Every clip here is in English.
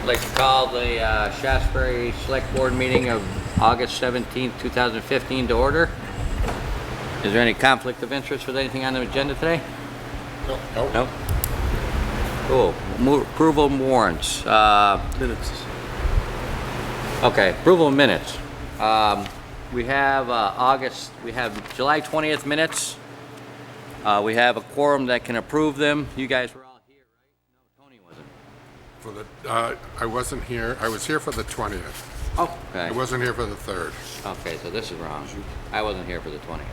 I'd like to call the Shaftsbury Select Board meeting of August 17th, 2015 to order. Is there any conflict of interest with anything on the agenda today? No. No? Cool. Approval of warrants. Minutes. Okay, approval of minutes. We have we have July 20th minutes. We have a quorum that can approve them. You guys were all here, right? No, Tony wasn't. For the, I wasn't here. I was here for the 20th. Oh, okay. I wasn't here for the 3rd. Okay, so this is wrong. I wasn't here for the 20th.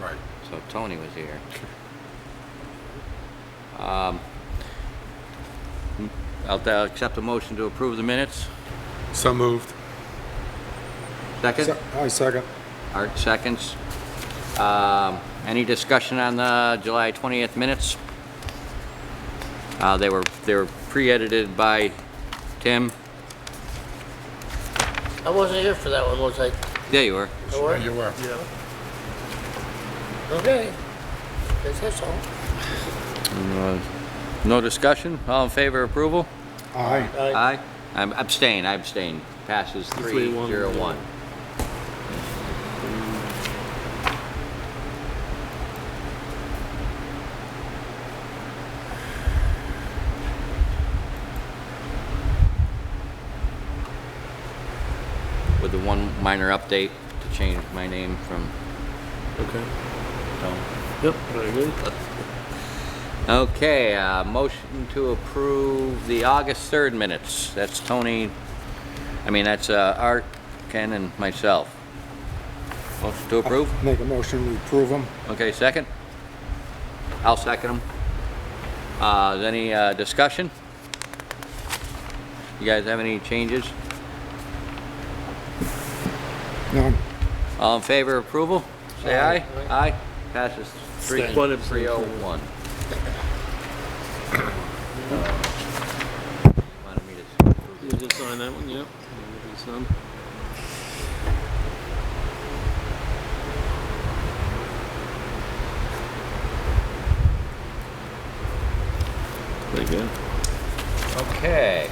Right. So Tony was here. I'll accept a motion to approve the minutes. So moved. Second? I second. Art seconds. Any discussion on the July 20th minutes? They were pre-edited by Tim. I wasn't here for that one, was I? Yeah, you were. I were? You were. Yeah. Okay. That's all. No discussion? All in favor of approval? Aye. Aye. I abstain. Passes 3-0-1. With the one minor update to change my name from Okay. Tony. Yep, very good. Okay, motion to approve the August 3rd minutes. That's Tony, that's Art, Ken, and myself. Motion to approve? Make a motion, we approve them. Okay, second? I'll second them. Is any discussion? You guys have any changes? None. All in favor of approval? Say aye. Aye. Passes Abstain. 3-0-1. Wanted me to You just sign that one, yep. It's done. Very good. Okay.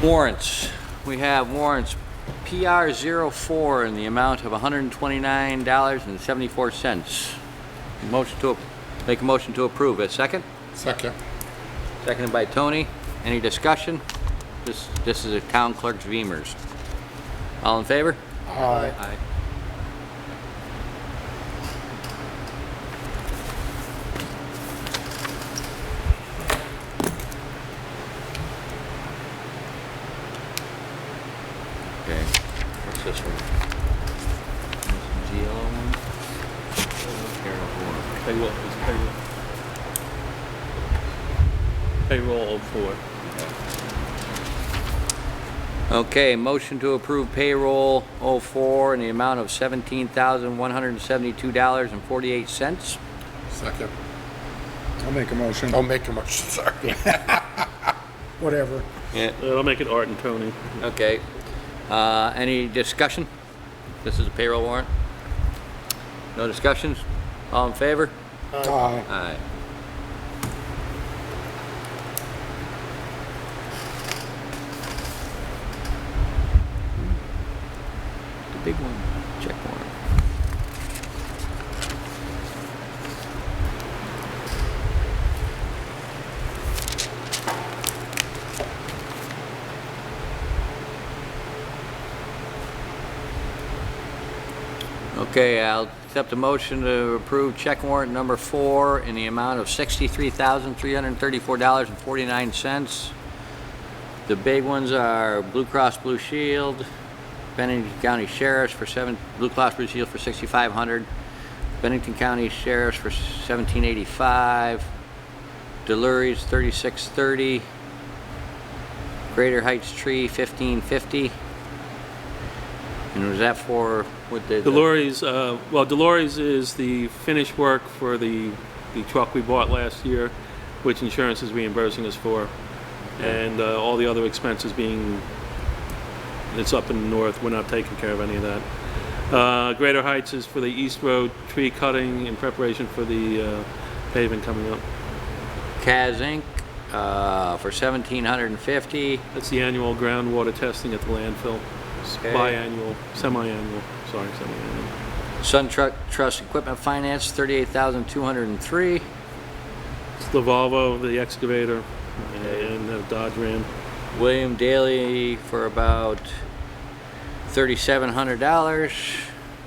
Warrants. We have warrants PR 04 in the amount of $129.74. Make a motion to approve. A second? Second. Seconded by Tony. Any discussion? This is a town clerk's Beamers. All in favor? Aye. Aye. Okay, what's this one? This GLO one? Payroll, it's payroll 04. Okay, motion to approve payroll 04 in the amount of $17,172.48. Second. I'll make a motion. I'll make a motion, sorry. Whatever. Yeah, I'll make it Art and Tony. okay. Any discussion? This is a payroll warrant. No discussions? All in favor? Aye. Aye. The big one, check warrant. Okay, I'll accept a motion to approve check warrant number 4 in the amount of $63,334.49. The big ones are Blue Cross Blue Shield, Bennington County Sheriff's for Blue Cross Blue Shield for $6,500, Bennington County Sheriff's for $1,785, Delurie's $3,630, Greater Heights Tree $1,550. And was that for what the Delorie's is the finished work for the truck we bought last year, which insurance is reimbursing us for. And all the other expenses it's up in the north, we're not taking care of any of that. Greater Heights is for the East Road tree cutting in preparation for the paving coming up. Kaz Inc. for $1,750. That's the annual groundwater testing at the landfill. It's Okay. Biannual, semi-annual, semi-annual. Sun Trust Equipment Finance, $38,203. It's the Volvo, the excavator, and the Dodge Ram. William Daly for about $3,700.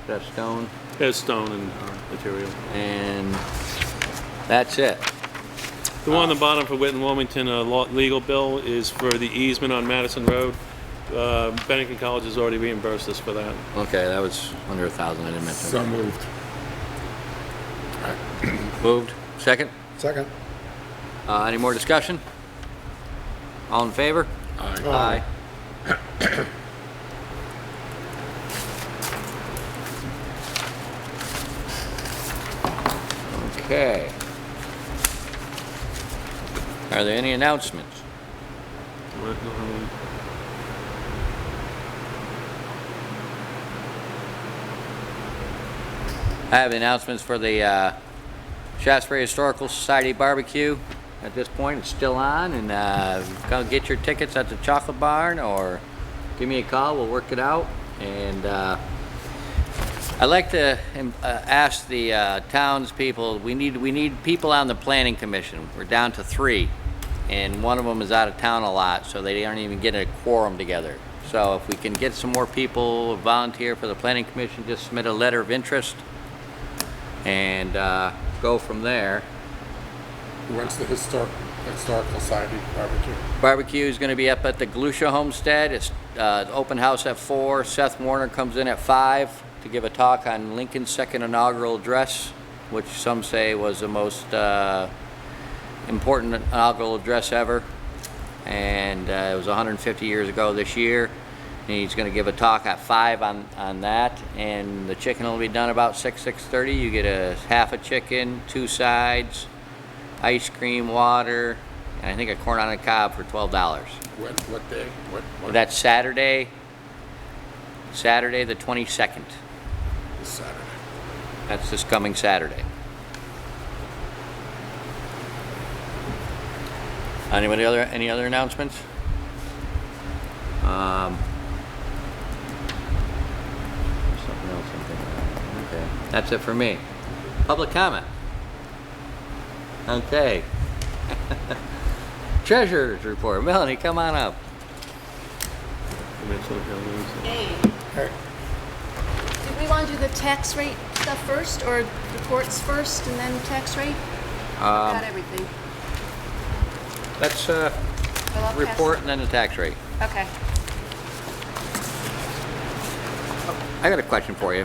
That's stone. There's stone and material. And that's it. The one on the bottom for Whitten Wilmington, legal bill, is for the easement on Madison Road. Bennington College has already reimbursed us for that. Okay, that was under 1,000, I didn't mention. So moved. Moved. Second? Second. Any more discussion? All in favor? Aye. Aye. Okay. Are there any announcements? I have the announcements for the Shaftsbury Historical Society barbecue. At this point, it's still on, and go get your tickets at the Chocolate Barn, or give me a call. We'll work it out. And I'd like to ask the townspeople. We need people on the planning commission. We're down to 3, and one of them is out of town a lot, so they aren't even getting a quorum together. So if we can get some more people volunteer for the planning commission, just submit a letter of interest and go from there. When's the Historical Society barbecue? Barbecue is going to be up at the Galusha Homestead. It's open house at 4. Seth Warner comes in at 5 to give a talk on Lincoln's second inaugural address, which some say was the most important inaugural address ever. And it was 150 years ago this year. And he's going to give a talk at 5 on that. And the chicken will be done about 6:30. You get a half a chicken, 2 sides, ice cream, water, and I think a corn on the cob for $12. What day? What That's Saturday the 22nd. is Saturday? That's this coming Saturday. Any other announcements? Something else I'm thinking of. Okay, that's it for me. Public comment. Okay. Treasurer's report. Melanie, come on up. Hey, Hey, did we want to do the tax rate stuff first, or reports first and then tax rate? Got everything. Let's Well, I'll pass- report and then the tax rate. Okay. I got a question for you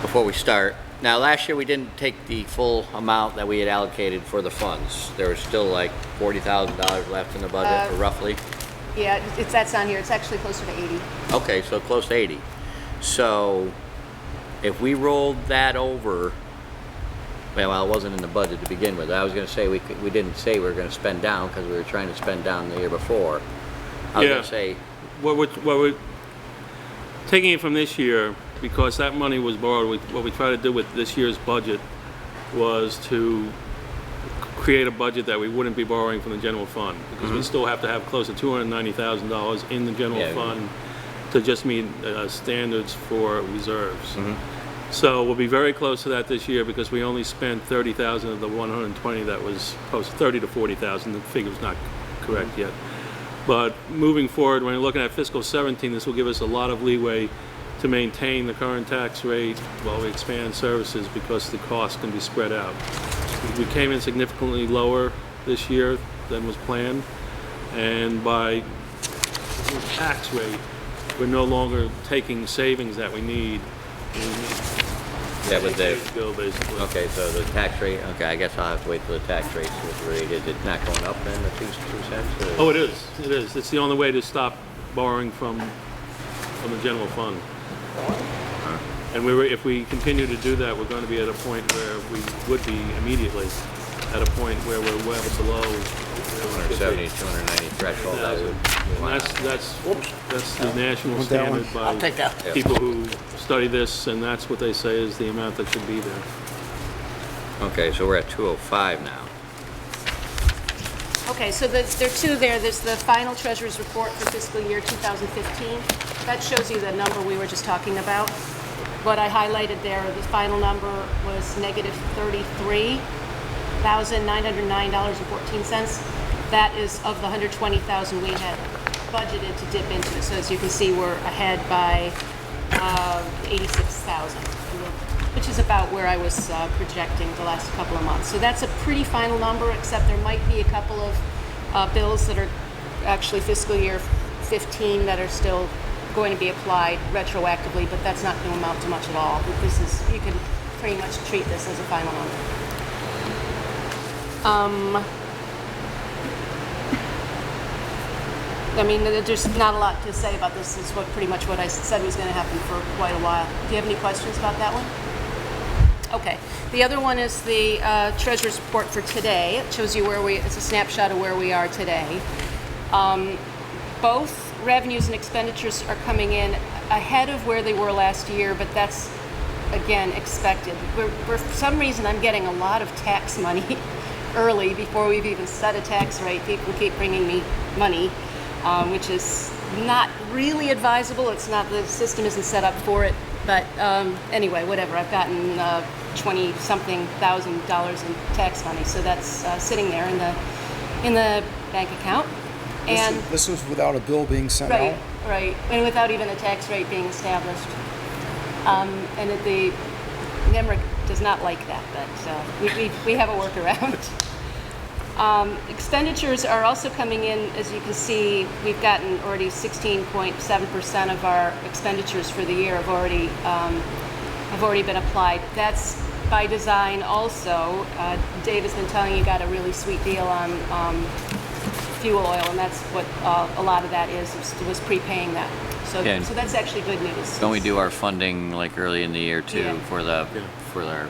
before we start. Now, last year we didn't take the full amount that we had allocated for the funds. There was still like $40,000 left in the budget, or roughly. Yeah, that's on here. It's actually closer to 80. Okay, so close to 80. So if we rolled that over, well, it wasn't in the budget to begin with. I was going to say we didn't say we were going to spend down because we were trying to spend down the year before. I was Yeah. going to say, What we're taking it from this year, because that money was borrowed, what we tried to do with this year's budget was to create a budget that we wouldn't be borrowing from the general fund, because we still have to have close to $290,000 in the general Yeah. fund to just meet standards for reserves. So we'll be very close to that this year, because we only spent 30,000 of the 120 that was posted, 30 to 40,000. The figure's not correct yet. But moving forward, when you're looking at fiscal 17, this will give us a lot of leeway to maintain the current tax rate while we expand services, because the costs can be spread out. We came in significantly lower this year than was planned, and by the tax rate, we're no longer taking savings that we need. yeah, with the, Go basically. okay, so the tax rate, okay, I guess I'll have to wait for the tax rate to be rated. It's not going up then, the 2 cents? Or? Oh, it is. It is. It's the only way to stop borrowing from the general fund. And if we continue to do that, we're going to be at a point where we would be immediately at a point where we're well below 270, 290 threshold. I would And want that's the national Want that one? standard I'll by take that. people who study this, and that's what they say is the amount that should be there. Okay, so we're at 205 now. Okay, so there are two there. There's the final treasurer's report for fiscal year 2015. That shows you the number we were just talking about. What I highlighted there, the final number was negative $33,909.14. That is of the $120,000 we had budgeted to dip into. So as you can see, we're ahead by $86,000, which is about where I was projecting the last couple of months. So that's a pretty final number, except there might be a couple of bills that are actually fiscal year 15 that are still going to be applied retroactively, but that's not going to amount to much at all. This is, you can pretty much treat this as a final number. I mean, there's not a lot to say about this. It's pretty much what I said was going to happen for quite a while. Do you have any questions about that one? Okay. The other one is the treasurer's report for today. It shows you it's a snapshot of where we are today. Both revenues and expenditures are coming in ahead of where they were last year, but that's, again, expected. For some reason, I'm getting a lot of tax money early before we've even set a tax rate. People keep bringing me money, which is not really advisable. It's not, the system isn't set up for it. But anyway, whatever. I've gotten $20-something thousand in tax money, so that's sitting there in the bank account. And This was without a bill being sent out? right, and without even a tax rate being established. And the NEMRIC does not like that, but we have a workaround. Expenditures are also coming in, as you can see. We've gotten already 16.7% of our expenditures for the year have already been applied. That's by design also. Dave has been telling you got a really sweet deal on fuel oil, and that's what a lot of that was prepaying that. So, Yeah. so that's actually good news. Don't we do our funding like early in the year too Yeah. for our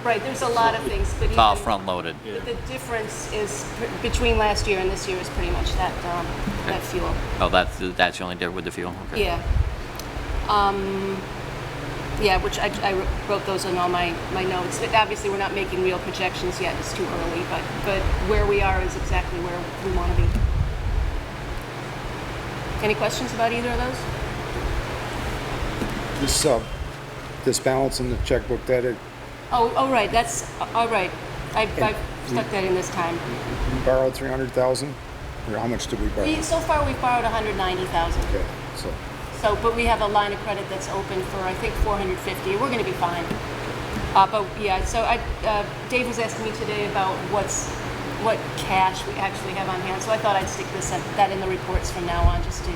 Right, there's a lot of things, but it's all even- front loaded. But the difference is between last year and this year is pretty much that fuel. Oh, that's the only difference with the fuel. Okay. Yeah. Yeah, which I wrote those in all my notes. But obviously, we're not making real projections yet. It's too early, but where we are is exactly where we want to be. Any questions about either of those? This balance in the checkbook that it Oh, right. That's all right. I've stuck that in this time. we borrowed 300,000, or how much did we borrow? So far, we've borrowed 190,000. Okay, so So, but we have a line of credit that's open for, I think, 450. We're going to be fine. But yeah, so Dave was asking me today about what cash we actually have on hand. So I thought I'd stick that in the reports from now on, just to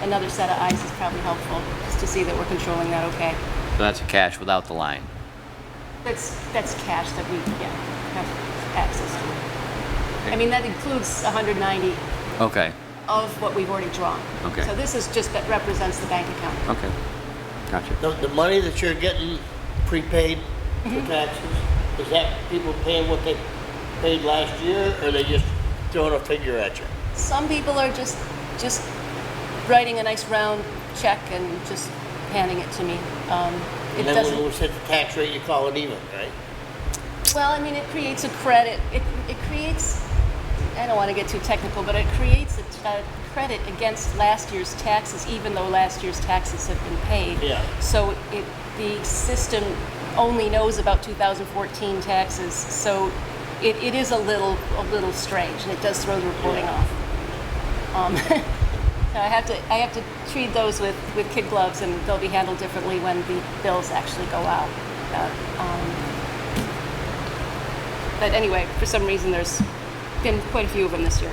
another set of eyes is probably helpful, just to see that we're controlling that okay. So that's cash without the line. That's cash that we have access to. I mean, that includes 190 Okay. of what we've already drawn. Okay. So this is just that represents the bank account. Okay. Gotcha. The money that you're getting prepaid for taxes, is that people paying what they paid last year, or are they just throwing a figure at you? Some people are just writing a nice round check and just handing it to me. It And then doesn't. when we set the tax rate, you call it even, right? Well, I mean, it creates a credit. It creates. I don't want to get too technical, but it creates a credit against last year's taxes, even though last year's taxes have been paid. Yeah. So the system only knows about 2014 taxes. So it is a little strange, and it does throw the reporting off. So I have to treat those with kid gloves, and they'll be handled differently when the bills actually go out. But anyway, for some reason, there's been quite a few of them this year.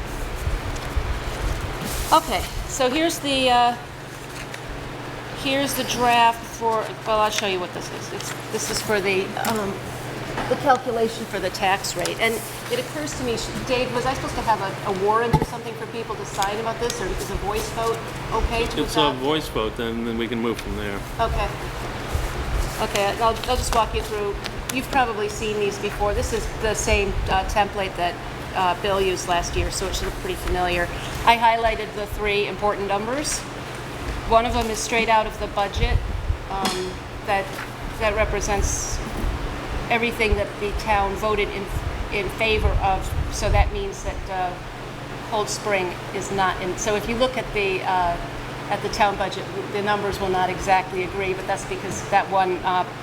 Okay, so here's the draft for. Well, I'll show you what this is. This is for the calculation for the tax rate. And it occurs to me, Dave, was I supposed to have a warrant or something for people to sign about this, or is a voice vote okay to It's a adopt? voice vote, then we can move from there. Okay. Okay, I'll just walk you through. You've probably seen these before. This is the same template that Bill used last year, so it should look pretty familiar. I highlighted the three important numbers. One of them is straight out of the budget. That represents everything that the town voted in favor of. So that means that Cold Spring is not in. So if you look at the town budget, the numbers will not exactly agree, but that's because that one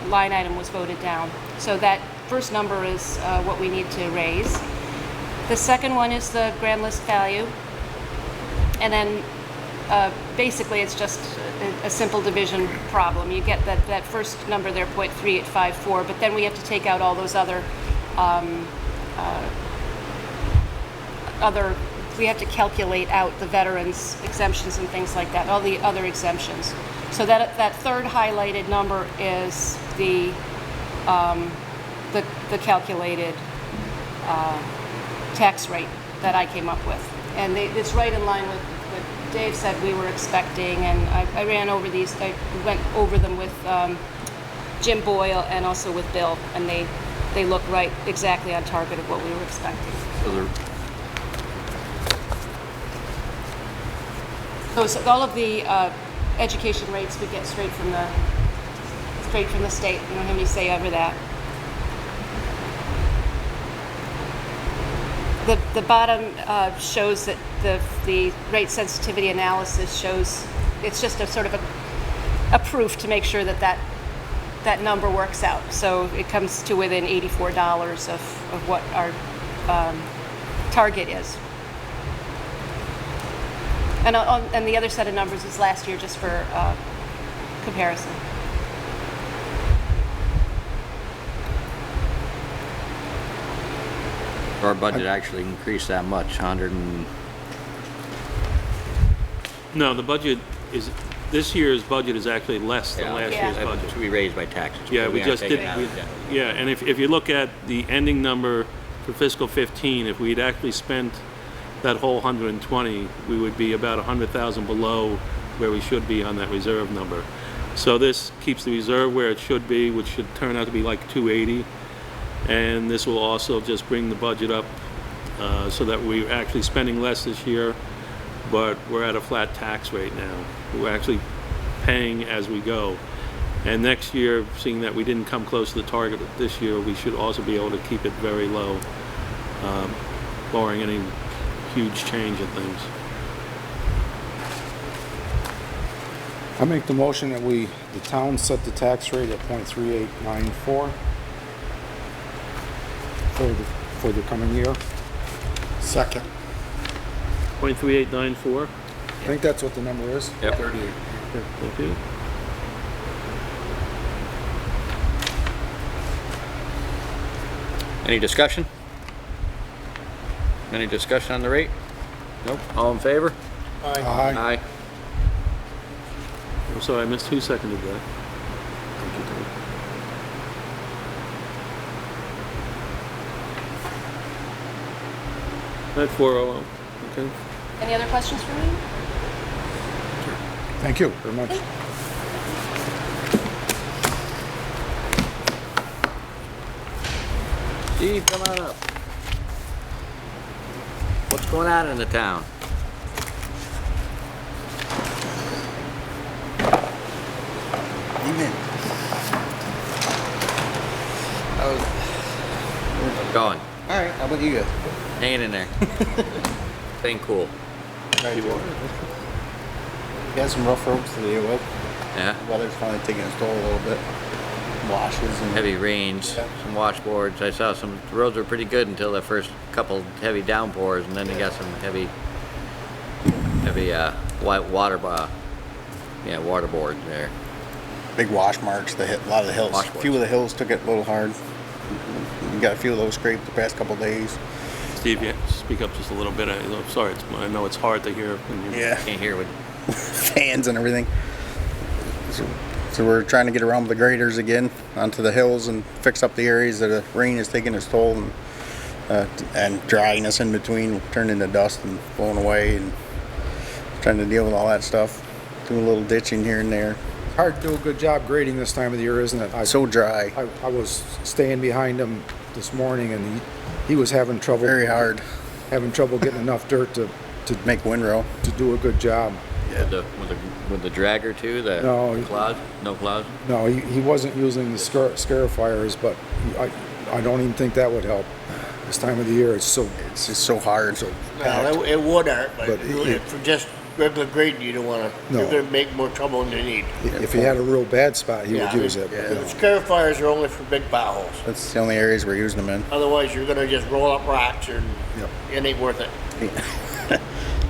line item was voted down. So that first number is what we need to raise. The second one is the grand list value. And then basically it's just a simple division problem. You get that first number there, 0.3854, but then we have to take out all those we have to calculate out the veterans exemptions and things like that, all the other exemptions. So that third highlighted number is the calculated tax rate that I came up with. And it's right in line with what Dave said we were expecting, and I ran over these, I went over them with Jim Boyle and also with Bill, and they look right exactly on target of what we were expecting. So all of the education rates we get straight from the state. We don't have any say over that. The bottom shows that the rate sensitivity analysis shows it's just a sort of a proof to make sure that number works out. So it comes to within $84 of what our target is. And the other set of numbers is last year, just for comparison. Our budget actually increased that much, 100 and... No, the budget is, this year's budget is actually less than last year's Yeah. budget. To be raised by taxes. Yeah, but we aren't just taking did, it out of debt. yeah, and if you look at the ending number for fiscal 15, if we'd actually spent that whole 120, we would be about 100,000 below where we should be on that reserve number. So this keeps the reserve where it should be, which should turn out to be like 280. And this will also just bring the budget up so that we're actually spending less this year, but we're at a flat tax rate now. We're actually paying as we go. And next year, seeing that we didn't come close to the target this year, we should also be able to keep it very low, barring any huge change in things. I make the motion that the town set the tax rate at 0.3894 for the coming year. Second. 0.3894. I think that's what the number is. Yep. 38. Thank you. Any discussion? Any discussion on the rate? Nope. All in favor? Aye. Aye. I'm sorry, I missed who seconded that. At 4:00, okay. Any other questions for me? Thank you very much. Steve, come on up. What's going on in the town? Evening. How's it going? All right, how about you guys? Hanging in there. Staying cool. You got some rough roads to deal with. Yeah. Weather's finally taking its toll a little bit. Washes and Heavy rains, Yeah. some washboards. I saw some, the roads were pretty good until the first couple heavy downpours, and then you got some heavy white water boards there. big wash marks. A lot of the hills. A Washboards. few of the hills took it a little hard. You got a few of those scraped the past couple days. Steve, yeah, speak up just a little bit. I'm sorry, I know it's hard to hear when you... Yeah, Can't hear what, fans and everything. So we're trying to get around with the graders again onto the hills and fix up the areas that the rain is taking its toll and dryness in between, turned into dust and blown away, and trying to deal with all that stuff. Doing a little ditching here and there. Hard to do a good job grading this time of the year, isn't it? So dry, I was staying behind him this morning, and he was having trouble very hard. getting enough dirt to Make windrow. do a good job. with the dragger too, the No. cloud? No clouds? No, he wasn't using the scarifiers, but I don't even think that would help. This time of the year, it's It's just so hard. so packed. Well, it would hurt, but But it- for just regular grading, you don't wanna, No. you're gonna make more trouble than you need. If he had a real bad spot, he would Yeah, use it. yeah. But, you know. Scarifiers are only for big potholes. That's the only areas we're using them in. Otherwise, you're gonna just roll up rocks and Yep. it ain't worth it.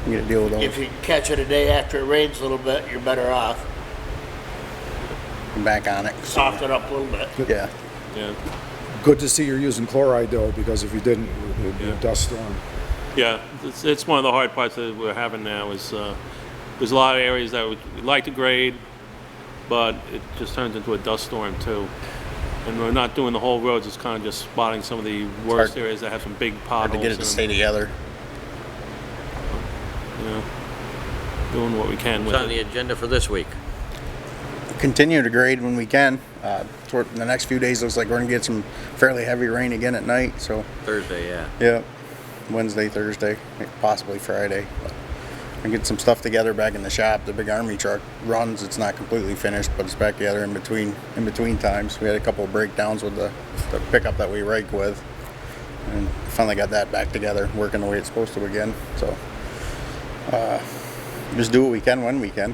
You gotta deal with If those. you catch it a day after it rains a little bit, you're better off. I'm back on it. Soften it up a little bit. Yeah. Yeah. Good to see you're using chloride though, because if you didn't, it would be a dust storm. Yeah, it's one of the hard parts that we're having now is there's a lot of areas that we'd like to grade, but it just turns into a dust storm too. And we're not doing the whole roads, it's kind of just spotting some of the worst hard- areas that have some big Hard to potholes get it in to them, stay together. you know, doing what we can with What's on the it. agenda for this week? Continue to grade when we can. Toward the next few days, looks like we're gonna get some fairly heavy rain again at night. So, Thursday, yeah. yeah, Wednesday, Thursday, possibly Friday. But I get some stuff together back in the shop. The big army truck runs. It's not completely finished, but it's back together in between times. We had a couple of breakdowns with the pickup that we rake with, and finally got that back together, working the way it's supposed to again. So, just do what we can when we can.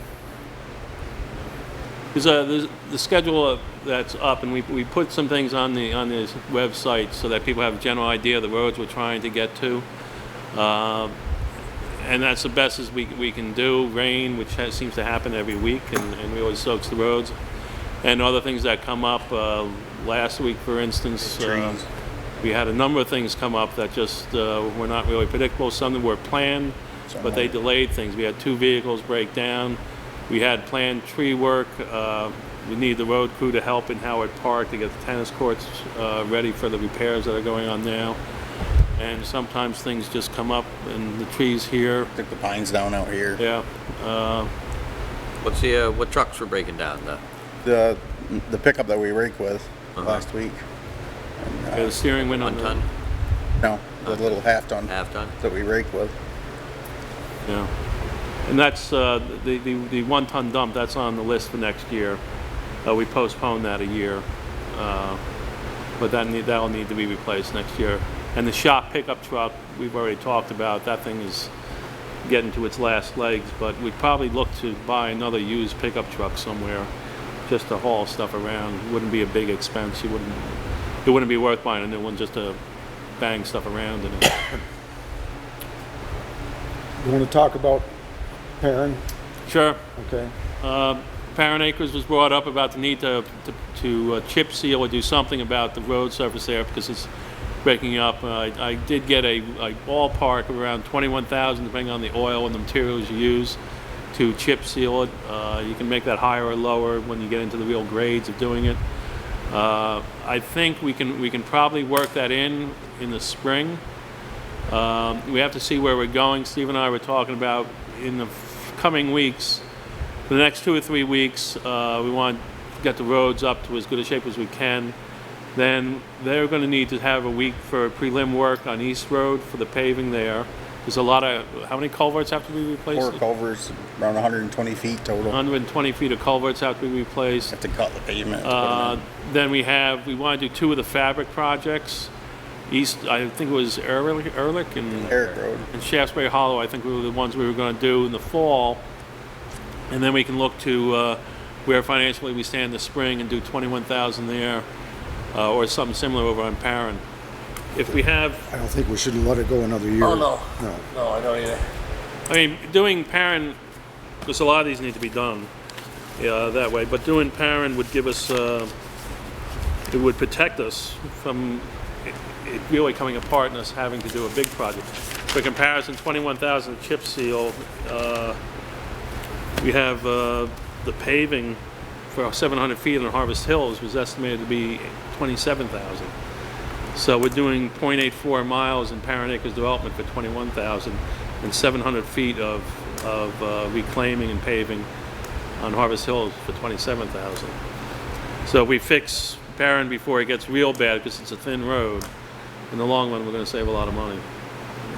Because the schedule that's up, and we put some things on this website so that people have a general idea of the roads we're trying to get to. And that's the best as we can do. Rain, which seems to happen every week, and really soaks the roads. And other things that come up. Last week, for instance, Trees. we had a number of things come up that just were not really predictable. Some that were planned, but they delayed things. We had 2 vehicles break down. We had planned tree work. We need the road crew to help in Howard Park to get the tennis courts ready for the repairs that are going on now. And sometimes things just come up, and the trees here, Took the pines down out here. yeah. What trucks were breaking down? The pickup that we rake with last week. Yeah, the steering wheel on 1 the, ton, No, the little half ton half ton? that we rake with. yeah. And that's the 1-ton dump. That's on the list for next year. We postponed that a year, but that'll need to be replaced next year. And the shop pickup truck we've already talked about. That thing is getting to its last legs. But we'd probably look to buy another used pickup truck somewhere, just to haul stuff around. It wouldn't be a big expense. It wouldn't be worth buying a new one just to bang stuff around in it. You want to talk about Perrin? Sure. Okay. Parent Acres was brought up about the need to chip seal or do something about the road surface there because it's breaking up. I did get a ballpark of around $21,000 depending on the oil and the materials you use to chip seal it. You can make that higher or lower when you get into the real grades of doing it. I think we can probably work that in the spring. We have to see where we're going. Steve and I were talking about in the coming weeks, for the next 2 or 3 weeks, we want to get the roads up to as good a shape as we can. Then they're going to need to have a week for prelim work on East Road for the paving there. There's a lot of, how many culverts have to be replaced? 4 culverts, around 120 feet total. 120 feet of culverts have to be replaced. Have to cut the pavement. to put 'em in. Then we want to do 2 of the fabric projects. East, I think it was Ehrlich and Eric Road. and Shaftsbury Hollow, I think were the ones we were going to do in the fall. And then we can look to where financially we stand this spring and do 21,000 there, or something similar over on Perrin. If we have, I don't think we should let it go another year. Oh, no. No. No, I don't either. I mean, doing Perrin, because a lot of these need to be done that way, but doing Perrin would give us, it would protect us from it really coming apart and us having to do a big project. For comparison, 21,000 chip seal. We have the paving for 700 feet on Harvest Hills was estimated to be 27,000. So we're doing 0.84 miles in Parent Acres development for 21,000 and 700 feet of reclaiming and paving on Harvest Hills for 27,000. So we fix Perrin before it gets real bad because it's a thin road. In the long run, we're going to save a lot of money.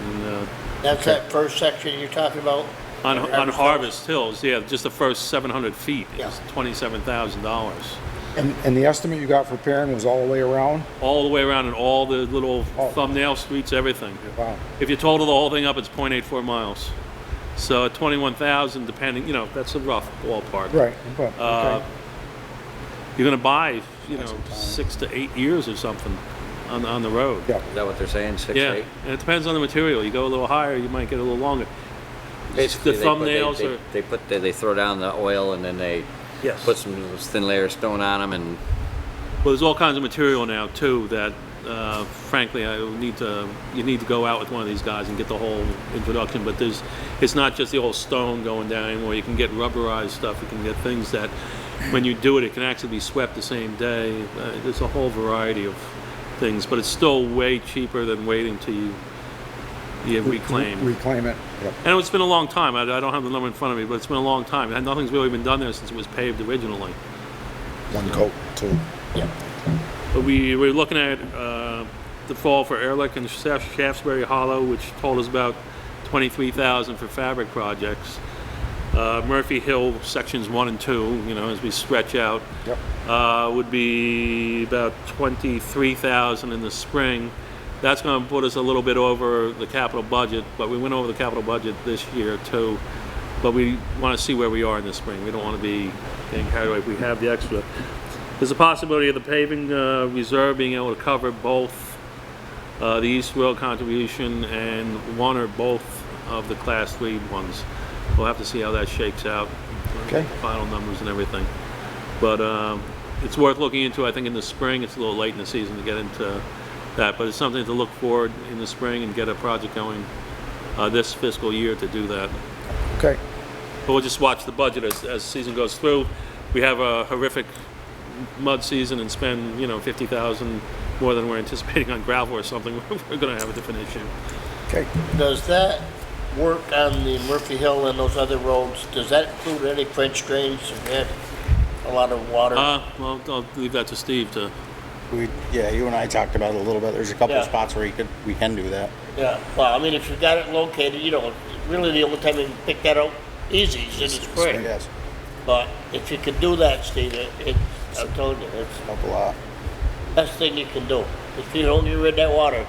And, That's that first section you're talking about? on Harvest Hills, yeah, just the first 700 feet Yeah. is $27,000. And the estimate you got for repairing was all the way around? all the way around and all the little Oh. thumbnail streets, everything. Wow. If you total the whole thing up, it's 0.84 miles. So at 21,000, depending, you know, that's a rough ballpark. Right, but, okay. You're gonna buy, you know, 6 to 8 years or something on the road. Yeah, Is that what they're saying, 6, Yeah, 8? and it depends on the material. You go a little higher, you might get a little longer. Basically, the thumbnails are they throw down the oil and then they yes. put some thin layer of stone on them and Well, there's all kinds of material now too that, frankly, you need to go out with one of these guys and get the whole introduction. But it's not just the old stone going down anymore. You can get rubberized stuff. You can get things that, when you do it, it can actually be swept the same day. There's a whole variety of things, but it's still way cheaper than waiting till you reclaim. reclaim it, yep. And it's been a long time. I don't have the number in front of me, but it's been a long time. And nothing's really been done there since it was paved originally. One coat, too. But we're looking at the fall for Ehrlich and Shaftsbury Hollow, which told us about 23,000 for fabric projects. Murphy Hill sections 1 and 2, you know, as we stretch out, would be about 23,000 in the spring. That's going to put us a little bit over the capital budget, but we went over the capital budget this year too. But we want to see where we are in the spring. We don't want to be getting carried away if we have the extra. There's a possibility of the paving reserve being able to cover both the East Road contribution and one or both of the Class 3 ones. We'll have to see how that shakes out, Okay. final numbers and everything. But it's worth looking into. I think in the spring, it's a little late in the season to get into that, but it's something to look forward in the spring and get a project going this fiscal year to do that. Okay, But we'll just watch the budget as the season goes through. We have a horrific mud season and spend, you know, 50,000 more than we're anticipating on gravel or something. We're going to have a different issue. okay. Does that work on the Murphy Hill and those other roads? Does that include any French drains? Have you had a lot of water? Well, I'll leave that to Steve to. Yeah, you and I talked about it a little bit. There's a couple Yeah. of spots where we can do that. Yeah, well, I mean, if you've got it located, you know, really the only time you can pick that out easy is in the spring. Yes, But if you could do that, Steve, I'm telling you, it's help a lot. the best thing you can do. If you don't get rid of that water,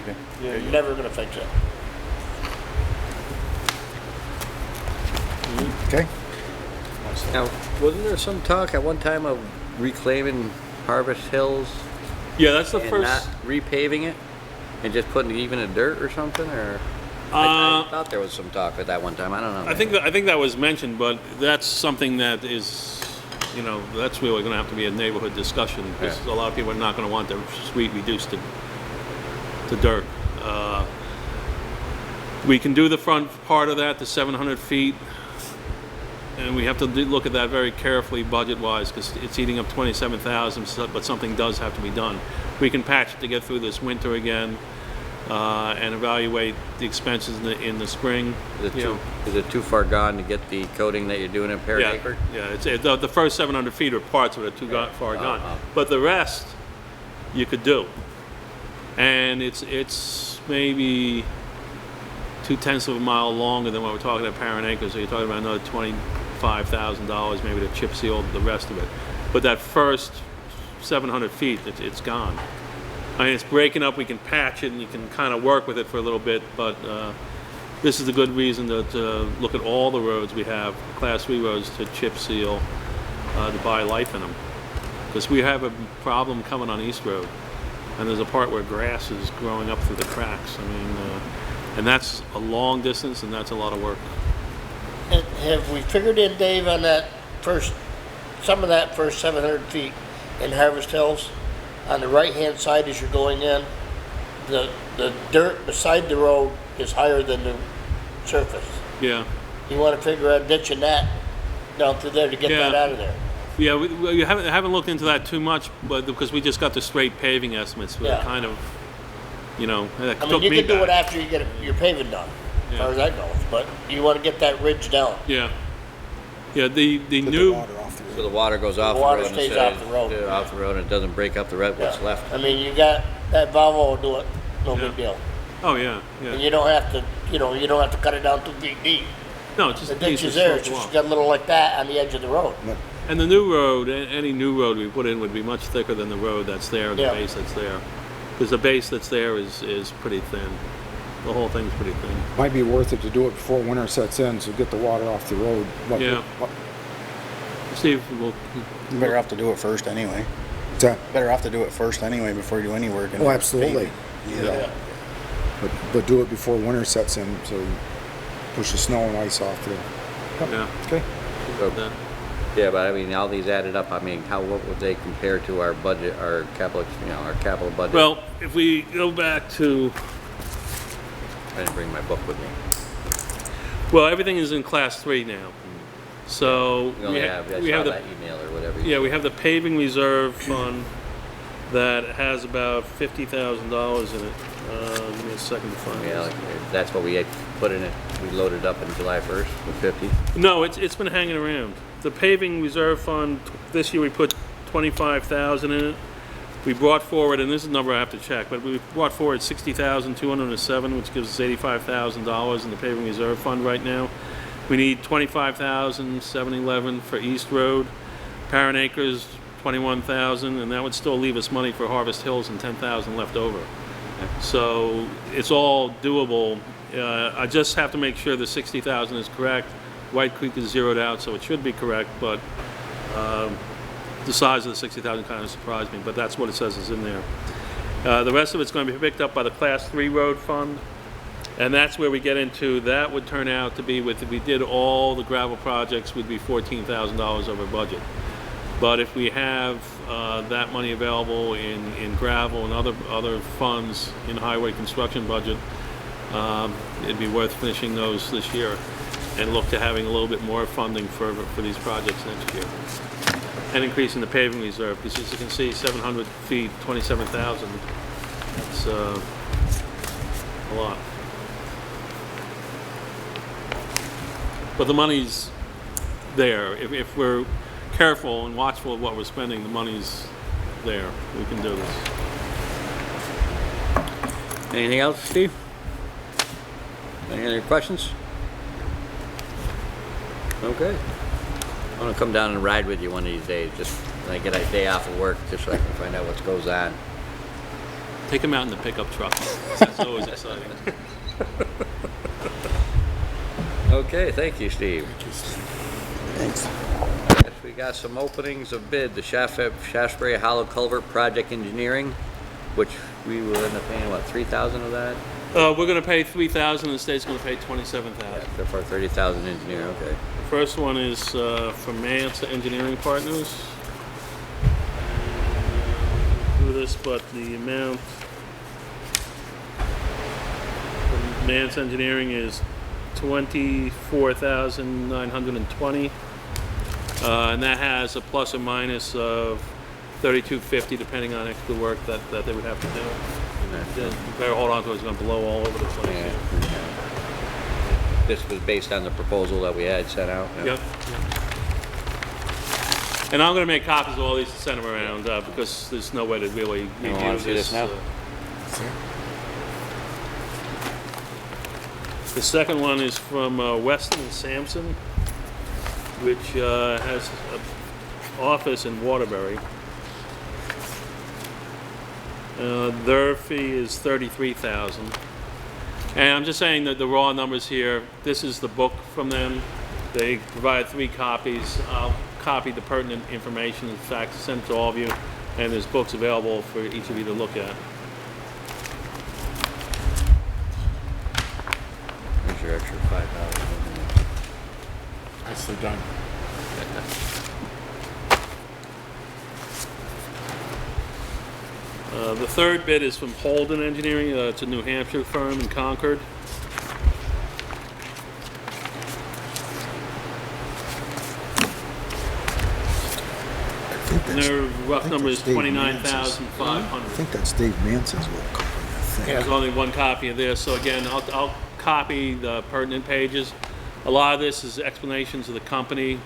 Okay. you're never gonna fix it. Okay. Now, wasn't there some talk at one time of reclaiming Harvest Hills Yeah, that's the and first. not repaving it and just putting even a dirt or something? Or I thought there was some talk at that one time. I don't know. I think that was mentioned, but that's something that is, you know, that's really going to have to be a neighborhood discussion because a lot of people are not going to want their street reduced to dirt. We can do the front part of that, the 700 feet, and we have to look at that very carefully budget-wise because it's eating up 27,000. But something does have to be done. We can patch it to get through this winter again. And evaluate the expenses in the spring. Is it too far gone to get the coating that you're doing at Parrot Acre? Yeah. It's the first 700 feet are parts of it too far gone, but the rest you could do. And it's maybe 0.2 of a mile longer than what we're talking at Parrot Acre. So you're talking about another $25,000 maybe to chip seal the rest of it. But that first 700 feet, it's gone. I mean, it's breaking up. We can patch it, and you can kind of work with it for a little bit. But this is a good reason to look at all the roads we have, Class 3 roads, to chip seal, to buy life in them. Because we have a problem coming on East Road, and there's a part where grass is growing up through the cracks. I mean, and that's a long distance, and that's a lot of work. And have we figured in, Dave, on that some of that first 700 feet in Harvest Hills? On the right-hand side as you're going in, the dirt beside the road is higher than the surface. Yeah. You want to figure out ditching that down through there to get that out of there. Yeah, we haven't looked into that too much, but because we just got the straight paving estimates, we're kind of, you know, that I mean, took you me can do back. it after you get your paving done, as far as that goes. But you want to get that ridge down. Yeah. Yeah, the Put the new. water off the road. So the water goes off The the water road stays instead off the road. off the road and it doesn't break up the what's Yeah. left. I mean, you got that Volvo will do it, no big deal. Oh yeah, And yeah. you don't have to, you don't have to cut it down 2 feet deep. No, it's just The ditch is there, it's just got a little like that on the edge of the road. And the new road, any new road we put in would be much thicker than the road that's there, the Yeah. base that's there. Because the base that's there is pretty thin. The whole thing's pretty thin. Might be worth it to do it before winter sets in, so get the water off the road. Yeah. See if we'll, You better have to do it first anyway. What's that? Better have to do it first anyway before you do any work. Oh, absolutely. Yeah. But do it before winter sets in, so you push the snow and ice off there. yeah. Okay. that. Yeah, but I mean, all these added up, I mean, what would they compare to our budget, our capital, our capital budget? Well, if we go back to, I didn't bring my book with me. well, everything is in class 3 now. So We only have, I we saw have that email or whatever. yeah, we have the paving reserve fund that has about $50,000 in it. Give me a second to find Yeah, this. like, that's what we had put in it, we loaded up in July 1st with 50. No, it's been hanging around. The paving reserve fund, this year we put 25,000 in it. We brought forward, and this is a number I have to check, but we brought forward 60,207, which gives us $85,000 in the paving reserve fund right now. We need 25,711 for East Road, Parent Acres 21,000, and that would still leave us money for Harvest Hills and 10,000 left over. So it's all doable. I just have to make sure the 60,000 is correct. White Creek is zeroed out, so it should be correct, but the size of the 60,000 kind of surprised me, but that's what it says is in there. The rest of it's going to be picked up by the Class 3 road fund, and that's where we get into, that would turn out to be, if we did all the gravel projects, would be $14,000 over budget. But if we have that money available in gravel and other funds in highway construction budget, it'd be worth finishing those this year and look to having a little bit more funding for these projects next year. And increasing the paving reserve, because as you can see, 700 feet, 27,000, that's a lot. But the money's there. If we're careful and watchful of what we're spending, the money's there. We can do this. Anything else, Steve? Any other questions? Okay. I'm gonna come down and ride with you one of these days, just when I get a day off of work, just so I can find out what goes on. Take them out in the pickup truck. That's always exciting. Okay, thank you, Steve. Thanks. Yes, we got some openings of bid, the Shaftsbury Hollow Culvert Project Engineering, which we will end up paying, what, 3,000 of that? We're going to pay $3,000, and the state's going to pay $27,000. So for 30,000 engineer, okay. The first one is from Mance Engineering Partners. Do this, but the amount from Mance Engineering is $24,920, and that has a plus or minus of $3,250 depending on extra work that they would have to do. You better hold on to it, it's going to blow all over the place. Yeah. This was based on the proposal that we had sent out. Yep. And I'm going to make copies of all these and send them around because there's no way to really review wanna see this now? The second one is from Weston and Sampson, which has an office in Waterbury. Their fee is $33,000. And I'm just saying that the raw numbers here, this is the book from them. They provide 3 copies. I'll copy the pertinent information, in fact, send it to all of you, and there's books available for each of you to look at. Here's your extra $5. Nicely done. The third bid is from Holden Engineering. It's a New Hampshire firm in Concord. And their rough number is Dave $29,500. I think that's Dave Manson's little company, I think. There's only one copy of this, so again, I'll copy the pertinent pages. A lot of this is explanations of the company,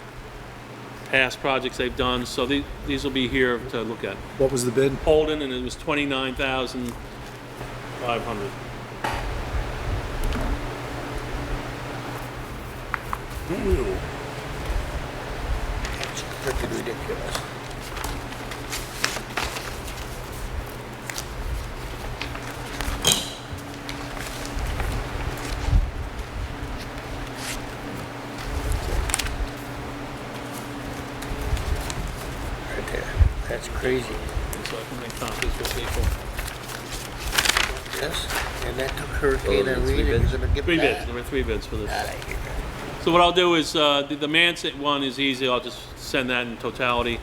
past projects they've done, so these will be here to look at. What was the bid? Holden, and it was $29,500. Freaking ridiculous. Right there. That's crazy. So I can make copies for people. Yes, and that took Hurricane Those are the Irene, three and bids? you're gonna give Three bids, that? there were 3 bids for this. Outta here. So what I'll do is, the Manset one is easy, I'll just send that in totality.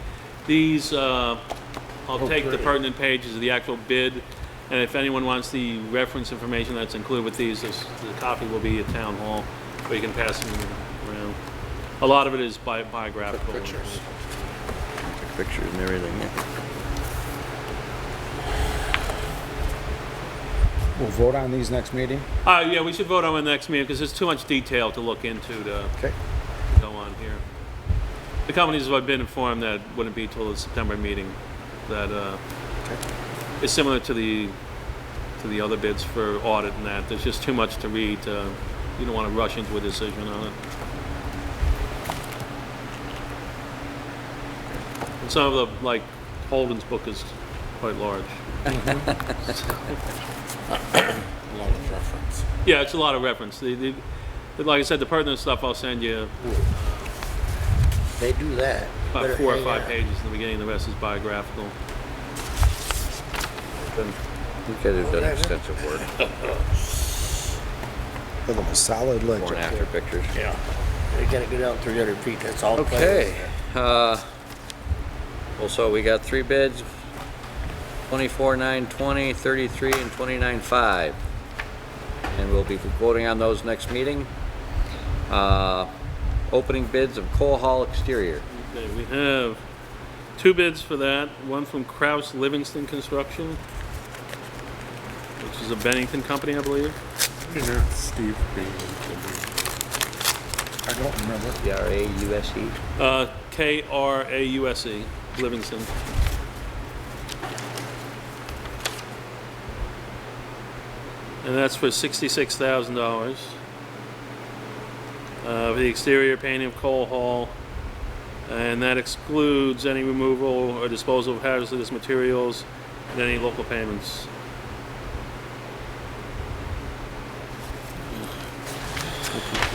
These, I'll take the pertinent pages of the actual bid, and if anyone wants the reference information that's included with these, the copy will be at Town Hall, where you can pass them around. A lot of it is biographical. Pictures. Pictures and everything, yeah. We'll vote on these next meeting? Yeah, we should vote on the next meeting, because there's too much detail to look into to Okay. go on here. The companies have been informed that it wouldn't be till the September meeting, that, it's similar to the other bids for audit and that. There's just too much to read. You don't want to rush into a decision on it. And some of the, like, Holden's book is quite large. A lot of reference. Yeah, it's a lot of reference. Like I said, the pertinent stuff I'll send you They do that. about Better 4 or hang 5 on. pages in the beginning. The rest is biographical. You guys have done extensive work, Look at the solid before ledger. and after pictures. Yeah. They gotta go down 300 feet, that's all. Okay, well, so we got 3 bids, 24,920, 33, and 29,5. And we'll be voting on those next meeting. Opening bids of Coal Hall exterior. Okay, we have 2 bids for that. One from Kraus Livingston Construction, which is a Bennington company, I believe. Steve Green. I don't remember. Krause. Krause, Livingston. And that's for $66,000. For the exterior painting of Coal Hall. And that excludes any removal or disposal of hazardous materials and any local payments.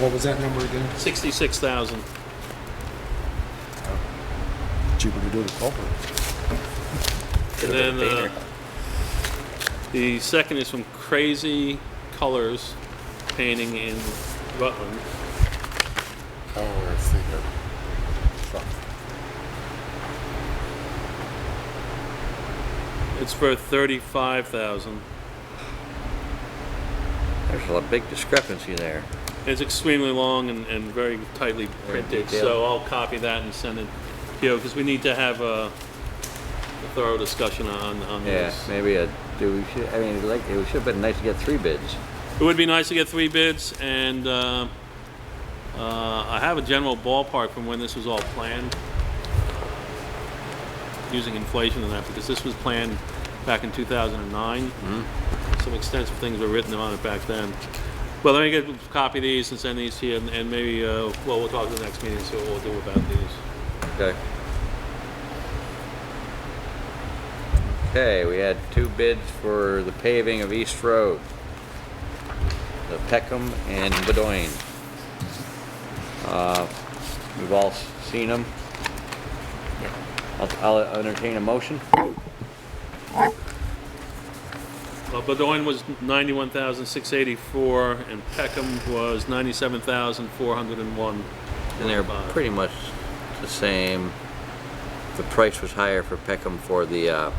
What was that number again? 66,000. Cheaper to do the culvert. And then the second is from Crazy Colors Painting in Rutland. Oh, I see that. It's for 35,000. There's a big discrepancy there. It's extremely long and very tightly Very printed, detailed. so I'll copy that and send it to you because we need to have a thorough discussion on Yeah, this. maybe we should, I mean, like, it should have been nice to get 3 bids. It would be nice to get 3 bids, and I have a general ballpark from when this was all planned, using inflation and that, because this was planned back in 2009. Some extensive things were written on it back then. Well, let me get a copy of these and send these to you, and maybe, well, we'll talk at the next meeting, see what we'll do about these. Okay. Okay, we had 2 bids for the paving of East Road. The Peckham and Bedoin. We've all seen them. I'll entertain a motion. Bedoin was 91,684, and Peckham was 97,401. And they're pretty much the same. The price was higher for Peckham for the,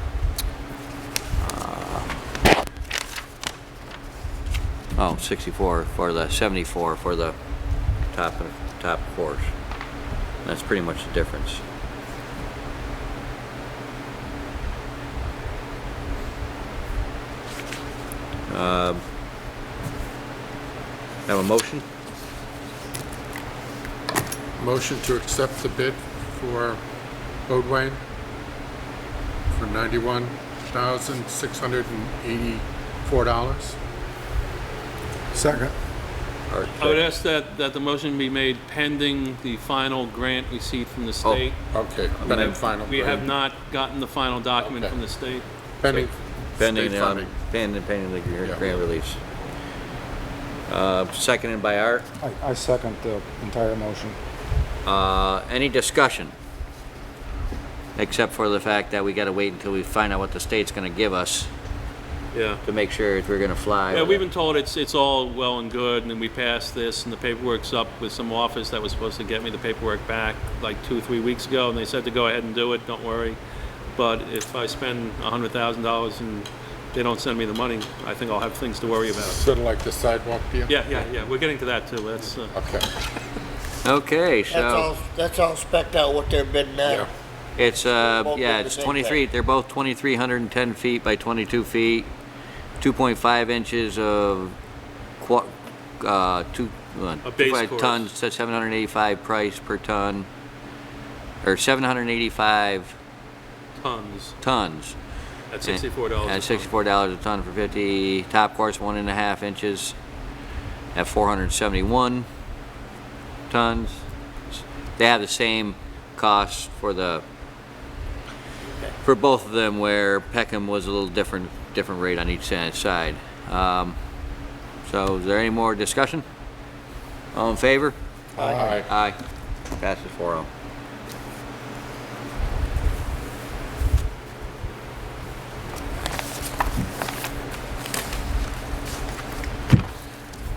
64 for the 74 for the top course. That's pretty much the difference. Have a motion? Motion to accept the bid for Bodway for $91,684. Second. Or I would ask that the motion be made pending the final grant receipt from the state. Okay, pending final. We have not gotten the final document Okay. from the state. Pending pending, state funding. pending the Yeah. grant release. Seconded by Art. I second the entire motion. Any discussion? Except for the fact that we gotta wait until we find out what the state's gonna give us Yeah. to make sure if we're gonna fly. Yeah, with we've it. been told it's all well and good, and then we passed this, and the paperwork's up with some office that was supposed to get me the paperwork back like 2 or 3 weeks ago, and they said to go ahead and do it, don't worry. But if I spend $100,000 and they don't send me the money, I think I'll have things to worry about. Sort of like the sidewalk deal? Yeah, we're getting to that too, that's, Okay, Okay, That's so all, that's all spec'd out what they're bidding yeah. at. it's, Both yeah, bid the it's same 23, thing. they're both 2,310 feet by 22 feet, 2.5 inches of, A base 2.5 course. tons, says 785 price per ton, or 785 tons tons. at $64 a At ton. $64 a ton for 50, top course 1.5 inches at 471 tons. They have the same cost for both of them, where Peckham was a little different rate on each side. So is there any more discussion? All in favor? Aye. Aye. Passes 4-0.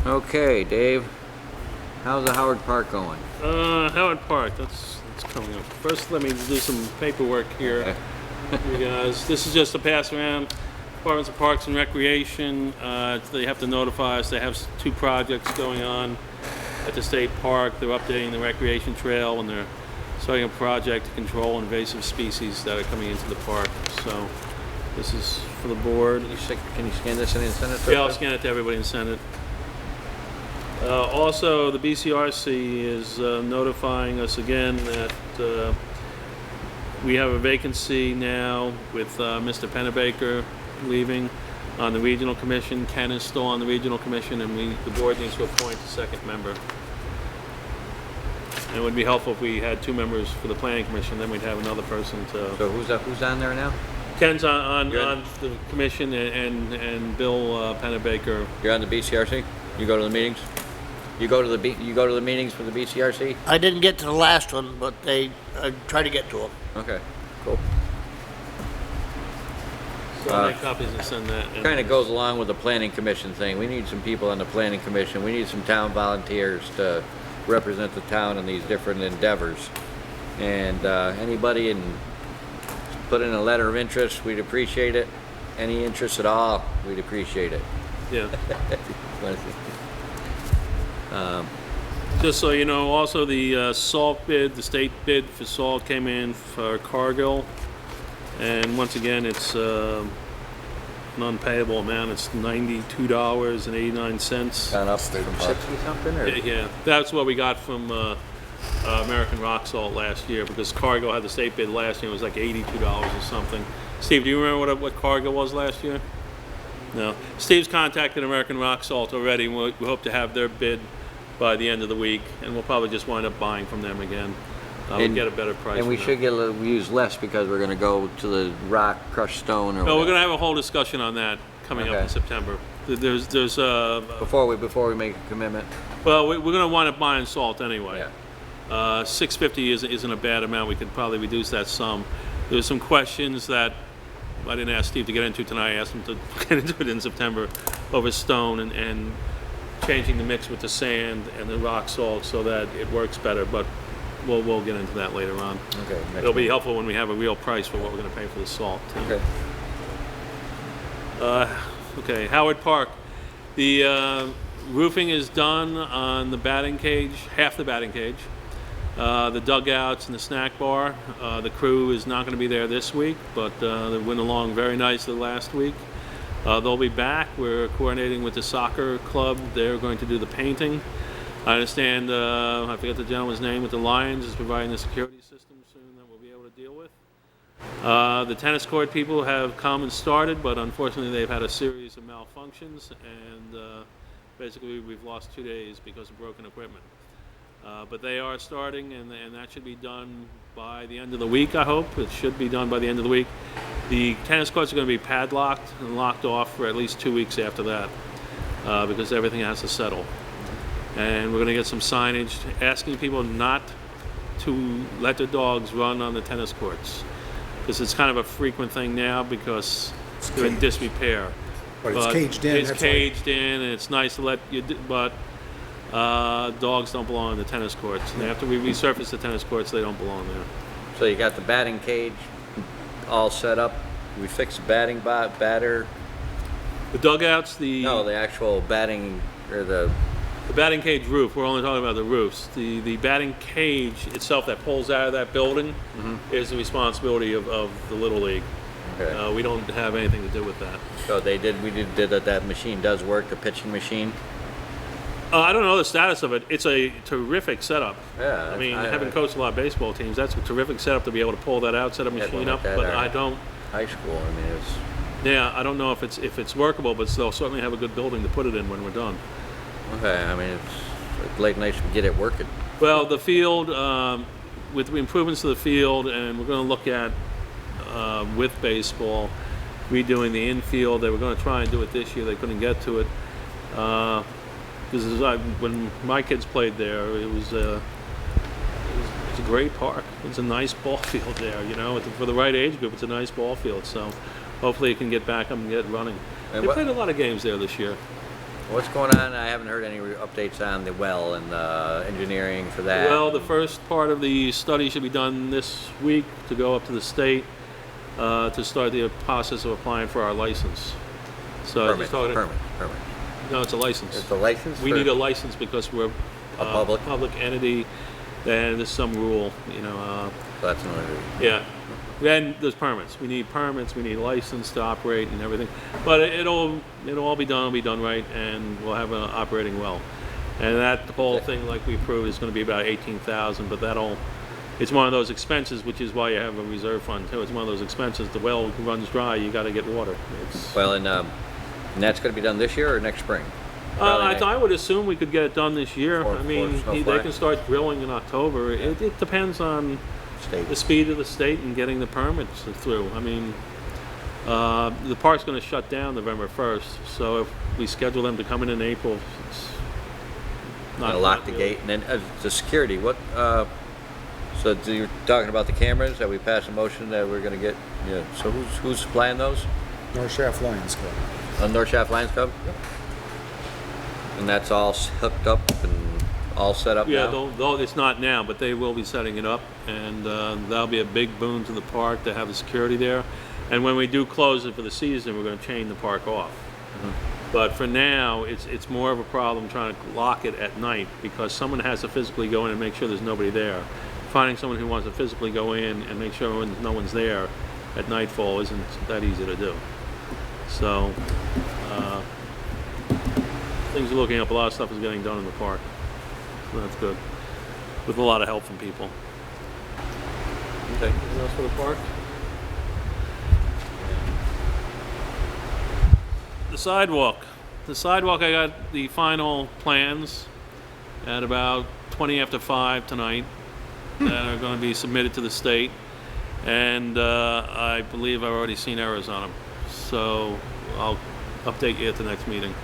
Okay, Dave, how's the Howard Park going? Howard Park, that's coming up. First, let me do some paperwork here. You guys, this is just a pass around. Departments of Parks and Recreation, they have to notify us. They have 2 projects going on at the state park. They're updating the recreation trail, and they're starting a project to control invasive species that are coming into the park. So this is for the board. Can you scan this in and send it to us? Yeah, I'll scan it to everybody and send it. Also, the BCRC is notifying us again that we have a vacancy now with Mr. Pennebaker leaving on the Regional Commission. Ken is still on the Regional Commission, and the board needs to appoint a second member. And it would be helpful if we had 2 members for the Planning Commission, then we'd have another person to... So who's on there now? Ken's on Good. the commission, and Bill Pennebaker. You're on the BCRC? You go to the meetings? You go to the meetings for the BCRC? I didn't get to the last one, but I tried to get to them. Okay, cool. So I'll make copies and send that. And- Kind of goes along with the planning commission thing. We need some people on the planning commission. We need some town volunteers to represent the town in these different endeavors. And anybody put in a letter of interest, we'd appreciate it. Any interest at all, we'd appreciate it. Yeah. Just so you know, also the salt bid, the state bid for salt came in for Cargill. And once again, it's an unpayable amount. It's $92.89. Gone up State from park. 60 something, or? Yeah, that's what we got from American Rock Salt last year, because Cargill had the state bid last year. It was like $82 or something. Steve, do you remember what Cargill was last year? No. Steve's contacted American Rock Salt already. We hope to have their bid by the end of the week, and we'll probably just wind up buying from them again. We'll get a better price. And we from should them. use less because we're gonna go to the rock, crushed stone, or No, we're whatever. gonna have a whole discussion on that coming up Okay. in September. There's Before we make a commitment. well, we're gonna wind up buying salt anyway. Yeah. $6.50 isn't a bad amount. We could probably reduce that some. There's some questions that I didn't ask Steve to get into tonight. I asked him to get into it in September over stone and changing the mix with the sand and the rock salt so that it works better. But we'll get into that later on. Okay. next It'll be meeting. helpful when we have a real price for what we're going to pay for the salt. Too. Okay. Okay, Howard Park. The roofing is done on the batting cage, half the batting cage. The dugouts and the snack bar. The crew is not going to be there this week, but they went along very nicely last week. They'll be back. We're coordinating with the soccer club. They're going to do the painting. I understand, I forget the gentleman's name, with the Lions is providing the security system soon that we'll be able to deal with. The tennis court people have come and started, but unfortunately they've had a series of malfunctions, and Basically, we've lost 2 days because of broken equipment. But they are starting, and that should be done by the end of the week, I hope. It should be done by the end of the week. The tennis courts are going to be padlocked and locked off for at least 2 weeks after that, because everything has to settle. And we're going to get some signage asking people not to let their dogs run on the tennis courts, because it's kind of a frequent thing now because they're in disrepair. But it's caged in. It's that's why- caged in, and it's nice to let you, but dogs don't belong on the tennis courts. And after we resurface the tennis courts, they don't belong there. So you got the batting cage all set up. We fixed the batting batter. The dugouts, No, the actual batting or the batting cage roof, we're only talking about the roofs. The batting cage itself that pulls out of that building is the responsibility of the Little League. Okay. We don't have anything to do with that. So we did that machine does work, the pitching machine. I don't know the status of it. It's a terrific setup. Yeah, I mean, I- having coached a lot of baseball teams, that's a terrific setup to be able to pull that out, set a Yeah, machine one up. like that, But or- I don't. High school, I mean, it's Yeah, I don't know if it's workable, but they'll certainly have a good building to put it in when we're done. okay. I mean, it's late nights to get it working. Well, the field, with the improvements to the field, and we're going to look at with baseball redoing the infield. They were going to try and do it this year. They couldn't get to it because when my kids played there, it was a great park. It's a nice ball field there. You know, for the right age group, it's a nice ball field. So hopefully it can get back up and get running. And They what- played a lot of games there this year. What's going on? I haven't heard any updates on the well and engineering for that. Well, the first part of the study should be done this week to go up to the state to start the process of applying for our license. So permit, just talking- permit. No, it's a license. It's a license. We for- need a license because we're A public? entity, and there's some rule, you know. That's another. Yeah. Then there's permits. We need permits. We need license to operate and everything. But it'll all be done. It'll be done right, and we'll have an operating well. And that whole thing, like we proved, is going to be about 18,000. But it's one of those expenses, which is why you have a reserve fund too. It's one of those expenses. The well runs dry. You got to get water. It's, Well, and that's going to be done this year or next spring. Probably next- I would assume we could get it done this year. Or- I mean, or they snowflake. can start drilling in October. It depends on State. the speed of the state and getting the permits through. I mean, the park's going to shut down November 1st, so if we schedule them to come in April, it's Gonna lock the gate, and then the security. What? So you're talking about the cameras that we passed a motion that we're going to get. Yeah. So who's supplying those? North Shaft Lions Club. North Shaft Lions Club. And that's all hooked up and all set up Yeah, now. though it's not now, but they will be setting it up, and that'll be a big boon to the park to have the security there. And when we do close it for the season, we're going to chain the park off. But for now, it's more of a problem trying to lock it at night because someone has to physically go in and make sure there's nobody there. Finding someone who wants to physically go in and make sure no one's there at nightfall isn't that easy to do. So things are looking up. A lot of stuff is getting done in the park. So that's good. With a lot of help from people. Okay. Anything else for the park? The sidewalk. The sidewalk, I got the final plans at about 20 after 5 tonight that are going to be submitted to the state. And I believe I've already seen errors on them. So I'll update you at the next meeting.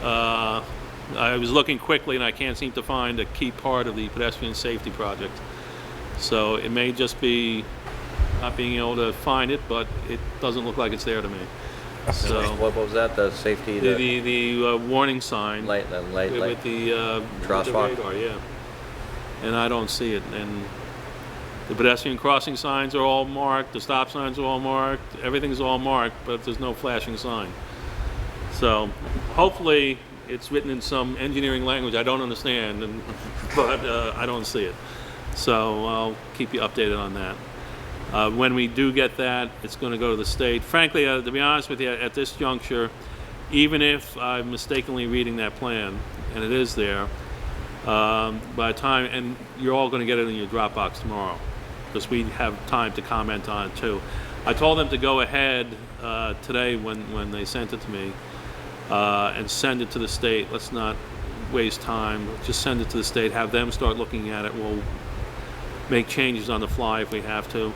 I was looking quickly and I can't seem to find a key part of the pedestrian safety project. So it may just be not being able to find it, but it doesn't look like it's there to me. So What was that? The safety. the warning sign light. The light. with the Crosswalk. radar, yeah. And I don't see it. And the pedestrian crossing signs are all marked. The stop signs are all marked. Everything's all marked, but there's no flashing sign. So hopefully it's written in some engineering language I don't understand, but I don't see it. So I'll keep you updated on that. When we do get that, it's going to go to the state. Frankly, to be honest with you, at this juncture, even if I'm mistakenly reading that plan, and it is there, by the time, and you're all going to get it in your Dropbox tomorrow, because we have time to comment on it too. I told them to go ahead today when they sent it to me, and send it to the state. Let's not waste time. Just send it to the state, have them start looking at it. We'll make changes on the fly if we have to.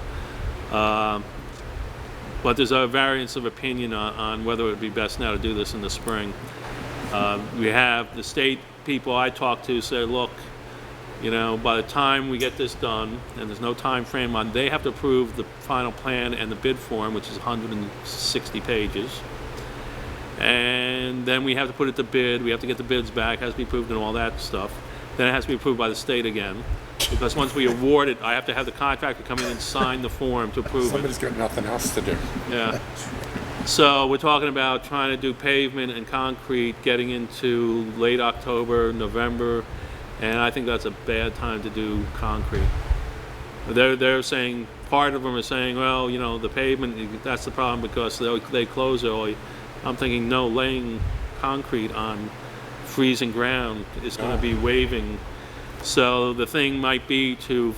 But there's a variance of opinion on whether it would be best now to do this in the spring. We have the state people I talked to say, look, you know, by the time we get this done, and there's no time frame on, they have to approve the final plan and the bid form, which is 160 pages. And then we have to put it to bid, we have to get the bids back, has to be approved and all that stuff. Then it has to be approved by the state again. Because once we award it, I have to have the contractor come in and sign the form to approve it. Somebody's got nothing else to do. Yeah. So we're talking about trying to do pavement and concrete, getting into late October, November, and I think that's a bad time to do concrete. They're saying, part of them are saying, well, you know, the pavement, that's the problem because they close early. I'm thinking, no, laying concrete on freezing ground is going to be waiving. So the thing might be to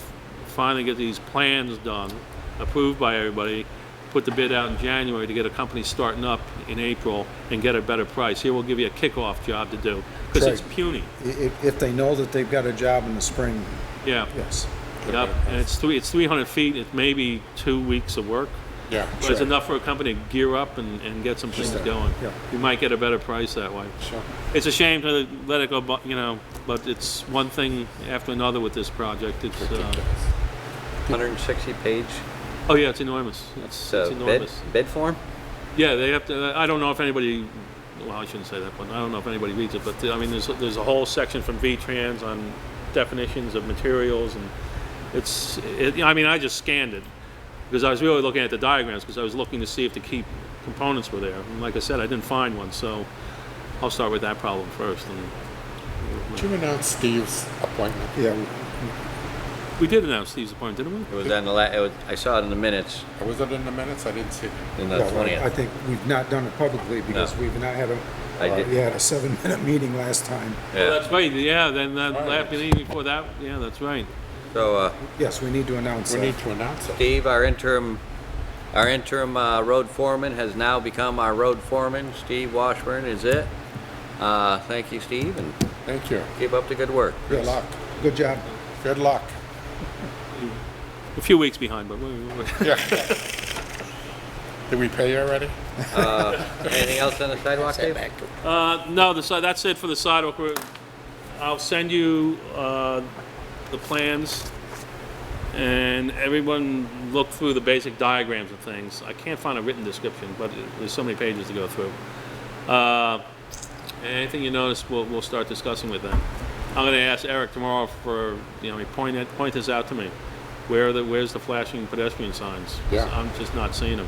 finally get these plans done, approved by everybody, put the bid out in January to get a company starting up in April and get a better price. Here we'll give you a kickoff job to do, because it's Right. puny. If they know that they've got a job in the spring, Yeah. yes. Yep. And it's 300 feet, it's maybe 2 weeks of work. Yeah, But it's enough for a company to gear up and get some things going. Yeah. You might get a better price that way. sure. It's a shame to let it go, but, you know, but it's one thing after another with this project. It's, 160 page oh yeah, it's enormous. It's enormous. bid form? Yeah, they have to, I don't know if anybody, well, I shouldn't say that, but I don't know if anybody reads it, but I mean, there's a whole section from V-Trans on definitions of materials, and I mean, I just scanned it, because I was really looking at the diagrams, because I was looking to see if the key components were there. And like I said, I didn't find one, so I'll start with that problem first. And Did you announce Steve's appointment? Yeah, we did announce Steve's appointment, didn't It we? was on I saw it in the minutes, Or was it in the minutes? I didn't see it. in the well, I 20th. think we've not done it publicly because No. we've not had I did- we had a 7-minute meeting last time. Oh, Yeah, that's right, yeah, then that Right. last meeting before that, yeah, that's right. so, Yes, we need to announce We that. need to announce it. Steve, our interim road foreman has now become our road foreman. Steve Washburn is it. Thank you, Steve, and Thank you. keep up the good work. Good luck. Good job. Good luck. A few weeks behind, but Yeah. Did we pay you already? Anything else on the sidewalk, Dave? no, that's it for the sidewalk. I'll send you the plans, and everyone look through the basic diagrams and things. I can't find a written description, but there's so many pages to go through. Anything you notice, we'll start discussing with them. I'm going to ask Eric tomorrow for, you know, point this out to me. Where's the flashing pedestrian signs? 'Cause Yeah. I'm just not seeing them.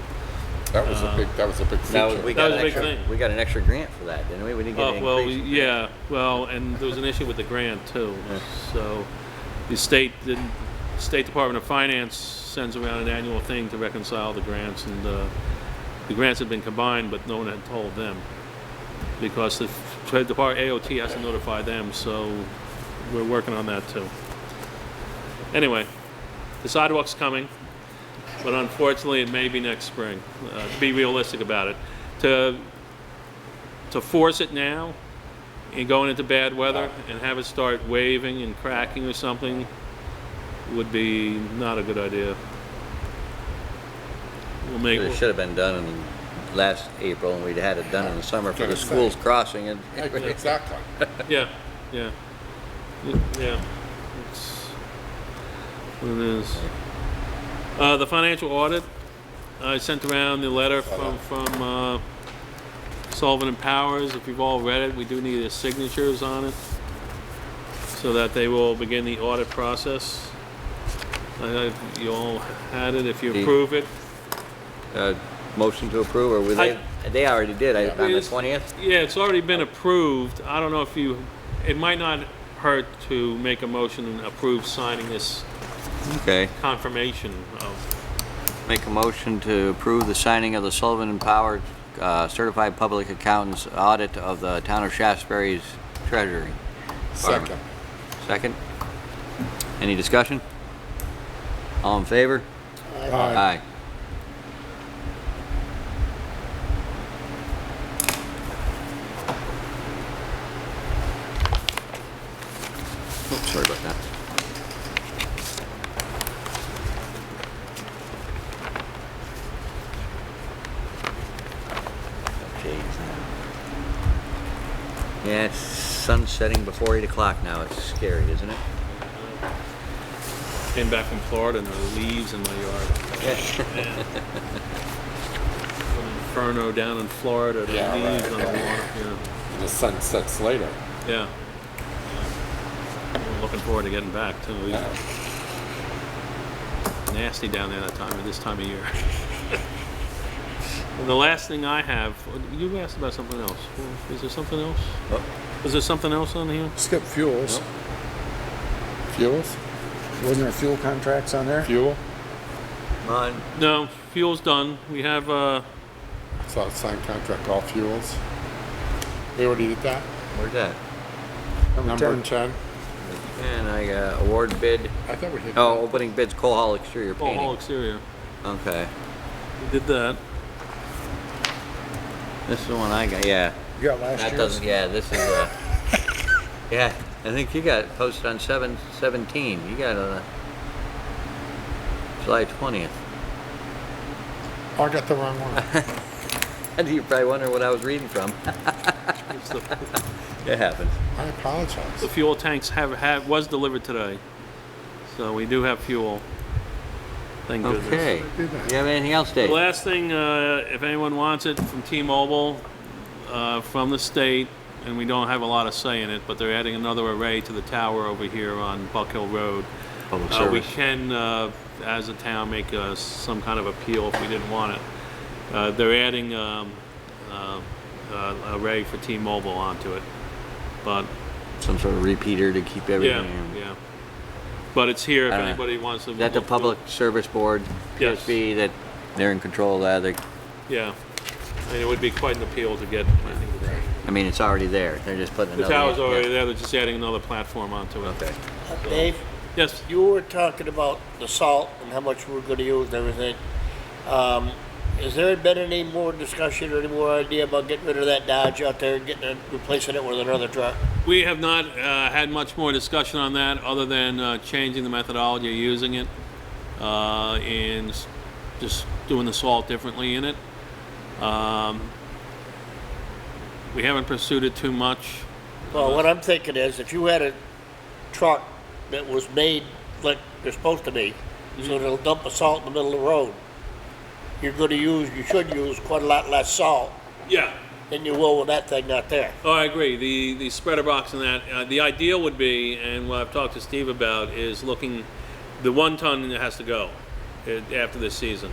That was a big Now, feature. we That got was an a big extra, thing. we got an extra grant for that, didn't we? We didn't get an Well, increase. yeah, well, and there was an issue with the grant too. Yeah. So the State Department of Finance sends around an annual thing to reconcile the grants, and the grants had been combined, but no one had told them. Because the AOT has to notify them, so we're working on that too. Anyway, the sidewalk's coming, but unfortunately it may be next spring. To be realistic about it. To force it now and going into bad weather and have it start waving and cracking or something would be not a good idea. It should have been done in last April, and we'd had it done in the summer for the schools crossing, and Exactly. Yeah, yeah. Yeah. It's what it is. The financial audit, I sent around the letter from Sullivan and Powers. If you've all read it, we do need their signatures on it so that they will begin the audit process. You all had it. If you approve it, motion to approve, or were they already did, on the 20th? yeah, it's already been approved. I don't know if it might not hurt to make a motion and approve signing this Okay. confirmation of, Make a motion to approve the signing of the Sullivan and Powers Certified Public Accountants Audit of the Town of Shaftsbury's Treasury. Second. Second? Any discussion? All in favor? Aye. Oops, sorry about that. Shades now. Yeah, it's sun setting before 8 o'clock now. It's scary, isn't it? Came back from Florida and there were leaves in my yard. Man. An inferno down in Florida, the Yeah, leaves right, on the yeah. water. The sun sets later. Yeah. I'm looking forward to getting back too. It's Yeah. nasty down there this time of year. And the last thing I have, you asked about something else. Is there something else? Oh. Is there something else on here? Skip fuels. Nope. Fuels? Wasn't there fuel contracts on there? Fuel? Come on. No, fuel's done. We have, Saw a signed contract, all fuels. We already did that. Where's that? Number 10. And I got award bid. I thought we did. Oh, opening bids, coal hall exterior whole painting. exterior. Okay. We did that. This is the one I got, yeah. You got last That year's? doesn't, yeah, this is, yeah, I think you got posted on 7/17. You got July 20th. Oh, I got the wrong one. And you probably wonder what I was reading from. It's the, It happens. I apologize. the fuel tanks was delivered today. So we do have fuel. Thank goodness. Okay. did that. You have anything else, The Dave? last thing, if anyone wants it from T-Mobile, from the state, and we don't have a lot of say in it, but they're adding another array to the tower over here on Buck Hill Road. Public We service. can, as a town, make some kind of appeal if we didn't want it. They're adding array for T-Mobile onto it, but Some sort of repeater to keep yeah, everything. yeah. But it's here if I don't know. anybody wants to. Is that the look Public Service Board, Yes. PSB, that they're in control of that? Yeah, I mean, it would be quite an appeal to get. I mean, it's already there. They're just putting The another. tower's already yeah. there. They're just adding another platform onto it. Okay. Dave, Yes. you were talking about the salt and how much we're gonna use and everything. Has there been any more discussion or any more idea about getting rid of that Dodge out there and replacing it with another truck? We have not had much more discussion on that, other than changing the methodology of using it and just doing the salt differently in it. We haven't pursued it too much. Well, what I'm thinking is, if you had a truck that was made like they're supposed to be, so they'll dump a salt in the middle of the road, you should use quite a lot less salt Yeah. than you will with that thing not there. Oh, I agree. The spreader box and that, the ideal would be, and what I've talked to Steve about, is looking, the 1 ton that has to go after this season.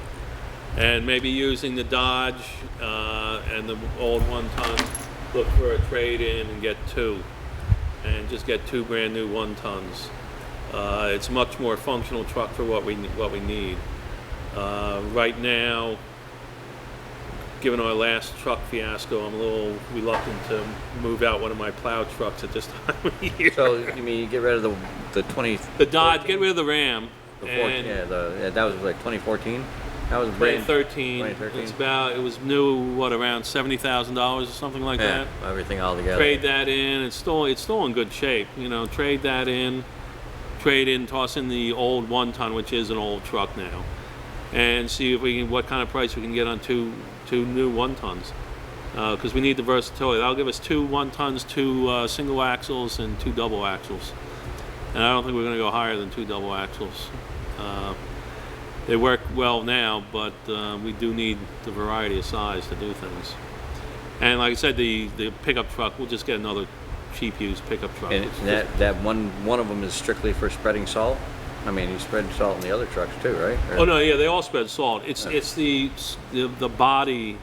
And maybe using the Dodge and the old 1 ton, look for a trade-in and get 2. And just get 2 brand new 1 tons. It's a much more functional truck for what we need. Right now, given our last truck fiasco, I'm a little reluctant to move out one of my plow trucks at this time of year. So, you mean you get rid of the 20... The Dodge, get rid of the Ram. The 14, And yeah, that was like 2014? That was brand... 2013. 2013. It was new, around $70,000 or something like Yeah, that. everything all together. Trade that in. It's still in good shape. Trade that in. Trade in, toss in the old 1 ton, which is an old truck now, and see if what kind of price we can get on two new 1 tons. Because we need the versatility. That'll give us 2 1 tons, 2 single axles, and 2 double axles. And I don't think we're going to go higher than 2 double axles. They work well now, but we do need the variety of size to do things. And like I said, the pickup truck, we'll just get another cheap used pickup truck. And that one of them is strictly for spreading salt? I mean, you spread salt in the other trucks too, right? Or- Oh no, yeah, they all spread salt. It's the body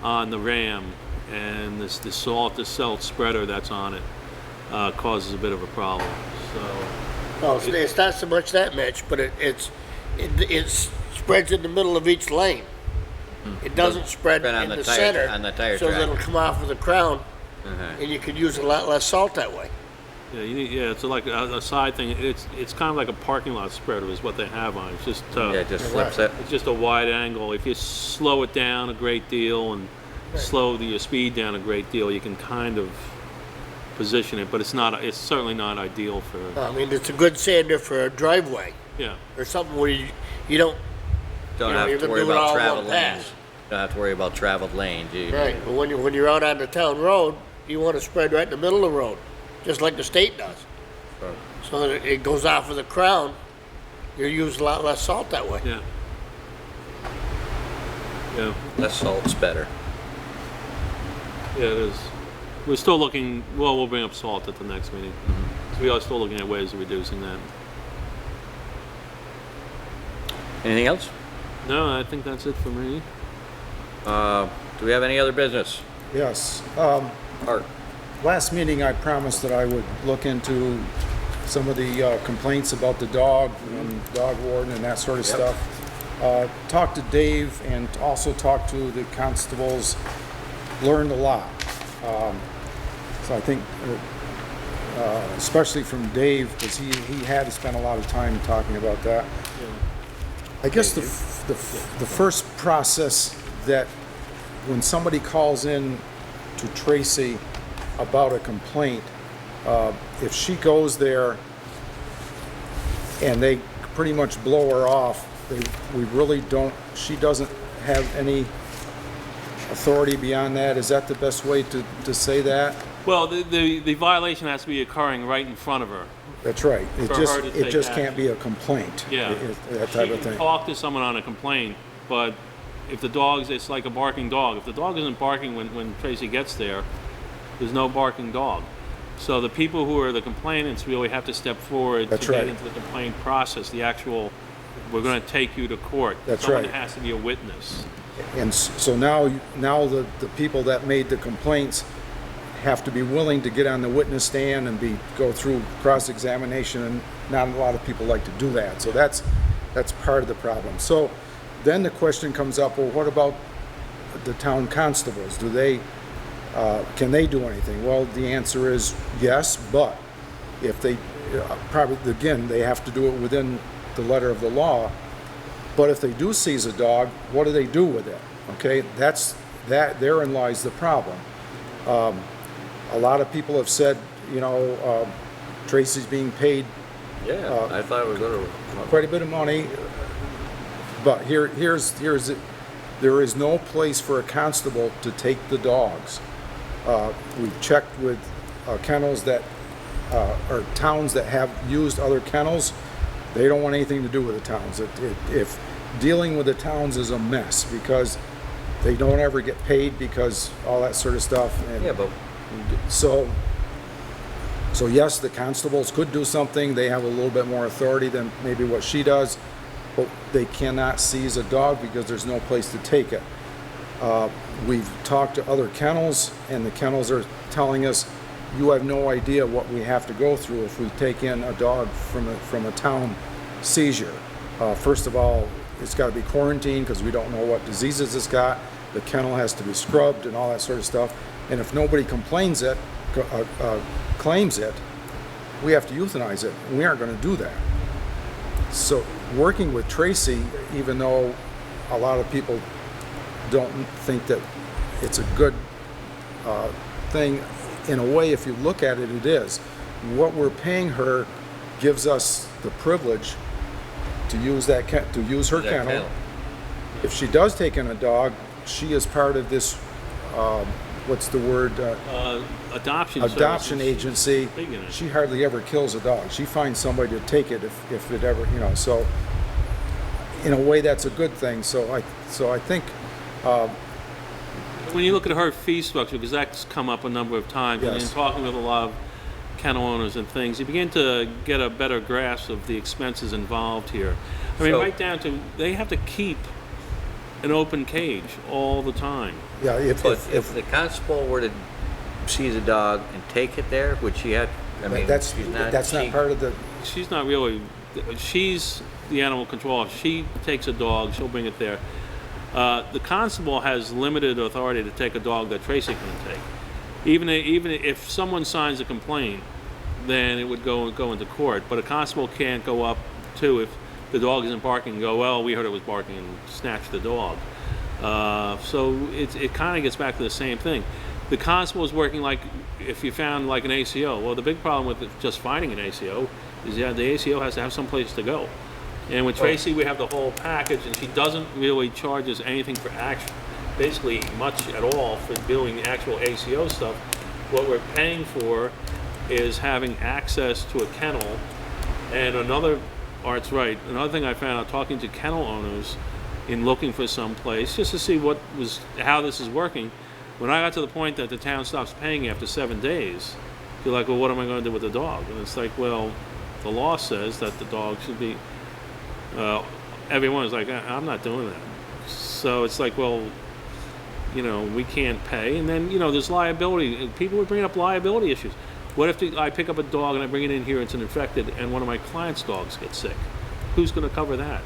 on the Ram and the salt spreader that's on it causes a bit of a problem. So No, it's not so much that much, but it spreads in the middle of each lane. It doesn't spread Spread on in the the tire- center, on the tire so track. that it'll come off of the crown, Uh-huh. and you could use a lot less salt that way. yeah, it's like a side thing. It's kind of like a parking lot spreader is what they have on it. It's just Yeah, it just flips it. it's just a wide angle. If you slow it down a great deal and slow your speed down a great deal, you can kind of position it, but it's certainly not ideal for, I mean, it's a good sander for a driveway yeah. or something where you don't, Don't You know, have you're to gonna worry do it about all in traveled one pass. lanes. Don't have to worry about traveled lanes. right, but when you're out on the town road, you want to spread right in the middle of the road, just like the state does. Sure. So that it goes off of the crown, you're using a lot less salt that way. Yeah. Yeah, Less salt's better. yeah, it is. We're still looking, well, we'll bring up salt at the next meeting. So we are still looking at ways of reducing that. Anything else? No, I think that's it for me. Do we have any other business? Yes. Art? Last meeting, I promised that I would look into some of the complaints about the dog and dog warden and that sort of Yep. stuff. Talked to Dave and also talked to the constables, learned a lot. So I think, especially from Dave, because he had to spend a lot of time talking about that. I guess the first process that when somebody calls in to Tracy about a complaint, if she goes there and they pretty much blow her off, we really don't, she doesn't have any authority beyond that. Is that the best way to say that? Well, the violation has to be occurring right in front of her. That's right. For her to It take just action. can't be a complaint. Yeah. That type She of can thing. talk to someone on a complaint, but if the dog's, it's like a barking dog. If the dog isn't barking when Tracy gets there, there's no barking dog. So the people who are the complainants really have to step forward That's to right. get into the complaint process, the actual, we're going to take you to court. That's Someone right. has to be a witness. And so now the people that made the complaints have to be willing to get on the witness stand and go through cross-examination, and not a lot of people like to do that. So that's part of the problem. So then the question comes up, well, what about the town constables? Can they do anything? Well, the answer is yes, but if they, probably, again, they have to do it within the letter of the law. But if they do seize a dog, what do they do with it? Okay, therein lies the problem. A lot of people have said, Tracy's being paid Yeah, I thought it was going to. quite a bit of money, but here's it. There is no place for a constable to take the dogs. We've checked with kennels that or towns that have used other kennels. They don't want anything to do with the towns. If dealing with the towns is a mess because they don't ever get paid because all that sort of stuff. And Yeah, but so yes, the constables could do something. They have a little bit more authority than maybe what she does, but they cannot seize a dog because there's no place to take it. We've talked to other kennels, and the kennels are telling us, you have no idea what we have to go through if we take in a dog from a town seizure. First of all, it's got to be quarantined because we don't know what diseases it's got. The kennel has to be scrubbed and all that sort of stuff. And if nobody claims it, we have to euthanize it. And we aren't going to do that. So working with Tracy, even though a lot of people don't think that it's a good thing, in a way, if you look at it, it is. What we're paying her gives us the privilege to use her kennel. If she does take in a dog, she is part of this, what's the word? Adoption Adoption services. agency. Big in it. She hardly ever kills a dog. She finds somebody to take it if it ever, so in a way that's a good thing. So I think When you look at her fee structure, because that's come up a number of times, and in Yes. talking with a lot of kennel owners and things, you begin to get a better grasp of the expenses involved here. I mean, So- right down to, they have to keep an open cage all the time. yeah, but if the constable were to seize a dog and take it there, would she have? I mean, that's she's not part of the. She's not really, she's the animal control officer. She takes a dog, she'll bring it there. The constable has limited authority to take a dog that Tracy can take. Even if someone signs a complaint, then it would go into court. But a constable can't go up to, if the dog isn't barking, and go, well, we heard it was barking, and snatch the dog. So it kind of gets back to the same thing. The constable is working like if you found like an ACO. Well, the big problem with just finding an ACO is that the ACO has to have some place to go. And with Tracy, we have the whole package, and she doesn't really charge us anything for basically much at all for doing the actual ACO stuff. What we're paying for is having access to a kennel. And Art's right, another thing I found out talking to kennel owners in looking for some place, just to see how this is working, when I got to the point that the town stops paying after 7 days, you're like, well, what am I going to do with the dog? And it's like, well, the law says that the dog should be, everyone is like, I'm not doing that. So it's like, well, we can't pay. And then, there's liability. People would bring up liability issues. What if I pick up a dog and I bring it in here, it's an infected, and one of my clients' dogs gets sick? Who's going to cover that?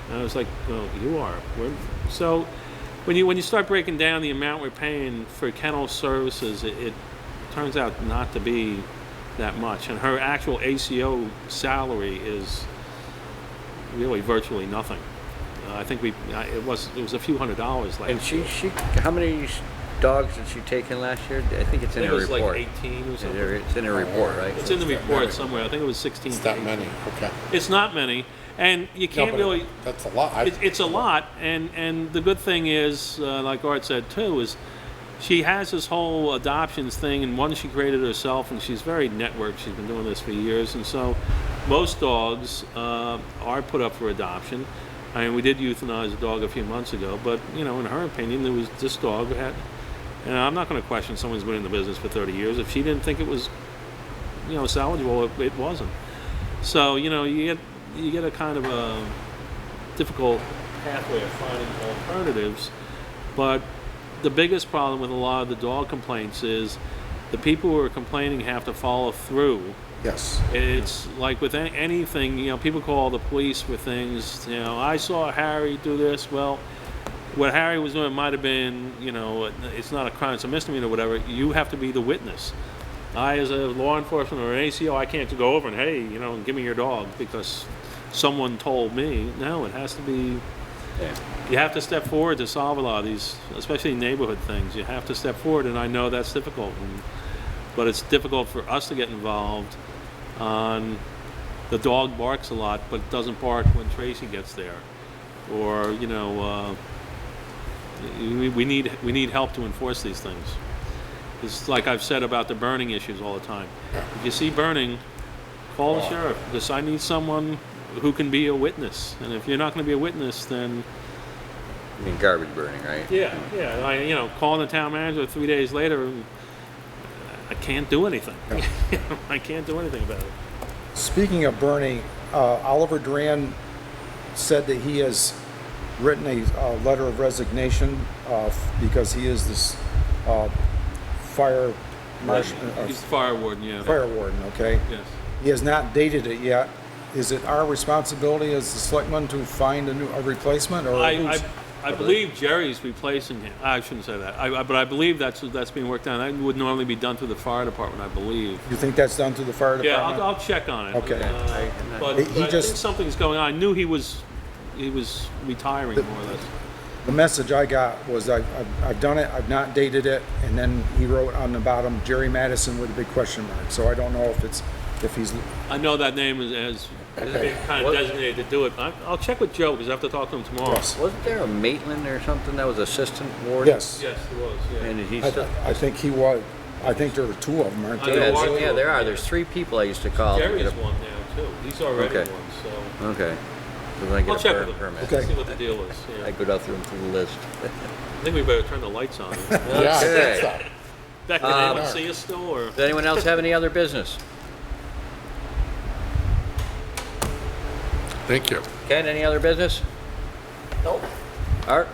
And I was like, well, you are. So when you start breaking down the amount we're paying for kennel services, it turns out not to be that much. And her actual ACO salary is really virtually nothing. I think it was a few $100s last And year. how many dogs did she take in last year? I think it's in her It was report. like 18 or something. It's in her report, right? It's in the report somewhere. I think it was 16. It's that many, okay. It's not many, and you No, can't but really. That's a lot. It's a lot, and the good thing is, like Art said too, is she has this whole adoptions thing, and one she created herself, and she's very networked. She's been doing this for years, and so most dogs are put up for adoption. I mean, we did euthanize a dog a few months ago, but in her opinion, there was this dog had. And I'm not going to question someone's been in the business for 30 years. If she didn't think it was, salvageable, it wasn't. So, you get a kind of a difficult pathway of finding alternatives. But the biggest problem with a lot of the dog complaints is the people who are complaining have to follow through. Yes. It's like with anything, people call the police for things. I saw Harry do this. Well, what Harry was doing might have been, it's not a crime, it's a misdemeanor or whatever. You have to be the witness. I, as a law enforcement or an ACO, I can't go over and, hey, give me your dog because someone told me. No, it has to be, you have to step forward to solve a lot of these, especially neighborhood things. You have to step forward, and I know that's difficult. But it's difficult for us to get involved on the dog barks a lot, but doesn't bark when Tracy gets there. Or, we need help to enforce these things. It's like I've said about the burning issues all the time. If you see burning, call the sheriff, because I need someone who can be a witness. And if you're not going to be a witness, then I mean, garbage burning, right? yeah. Calling the town manager 3 days later, I can't do anything. I can't do anything about it. Speaking of burning, Oliver Duran said that he has written a letter of resignation because he is this fire marshal. He's fire warden, yeah. Fire warden, okay? Yes. He has not dated it yet. Is it our responsibility as the selectmen to find a replacement, or I believe Jerry's replacing him. I shouldn't say that. But I believe that's being worked on. That would normally be done through the fire department, I believe. you think that's done through the fire Yeah, department? I'll check on it. Okay. But He I think just- something's going on. I knew he was retiring more or less. The message I got was I've done it, I've not dated it, and then he wrote on the bottom Jerry Madison with a big question mark. So I don't know if he's. I know that name has been kind of designated to do it. I'll check with Joe because I have to talk to him tomorrow. Yes. Wasn't there a Maitland or something that was assistant warden? Yes. Yes, it was. Yeah. And he's I think he was. I think there were two of them, aren't I there? know. yeah, there are. There's 3 people I used to call. to Jerry's get a- one now too. He's already Okay. one. So Okay. So when I get I'll a check burn with him. permit, Okay. See what the deal is. Yeah. I go down through the list. I think we better turn the lights on. Yeah, I think so. Beck, can anyone see us still, or? Does anyone else have any other business? Thank you. Ken, any other business? Nope. Art?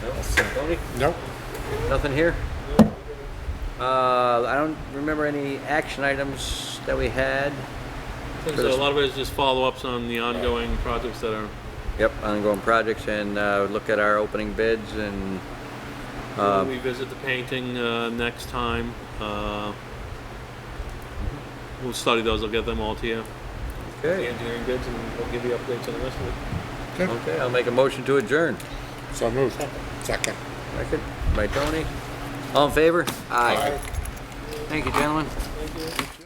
No. Tony? Nope. Nothing here? I don't remember any action items that we had. So a lot of it is just follow-ups on the ongoing projects that are. Yep, ongoing projects, and look at our opening bids, and We'll revisit the painting next time. We'll study those. I'll get them all to you. The okay. engineering bids, and we'll give you updates on the rest of it. Okay, I'll make a motion to adjourn. So moved. Second. Second by Tony. All in favor? Aye. Thank you, gentlemen.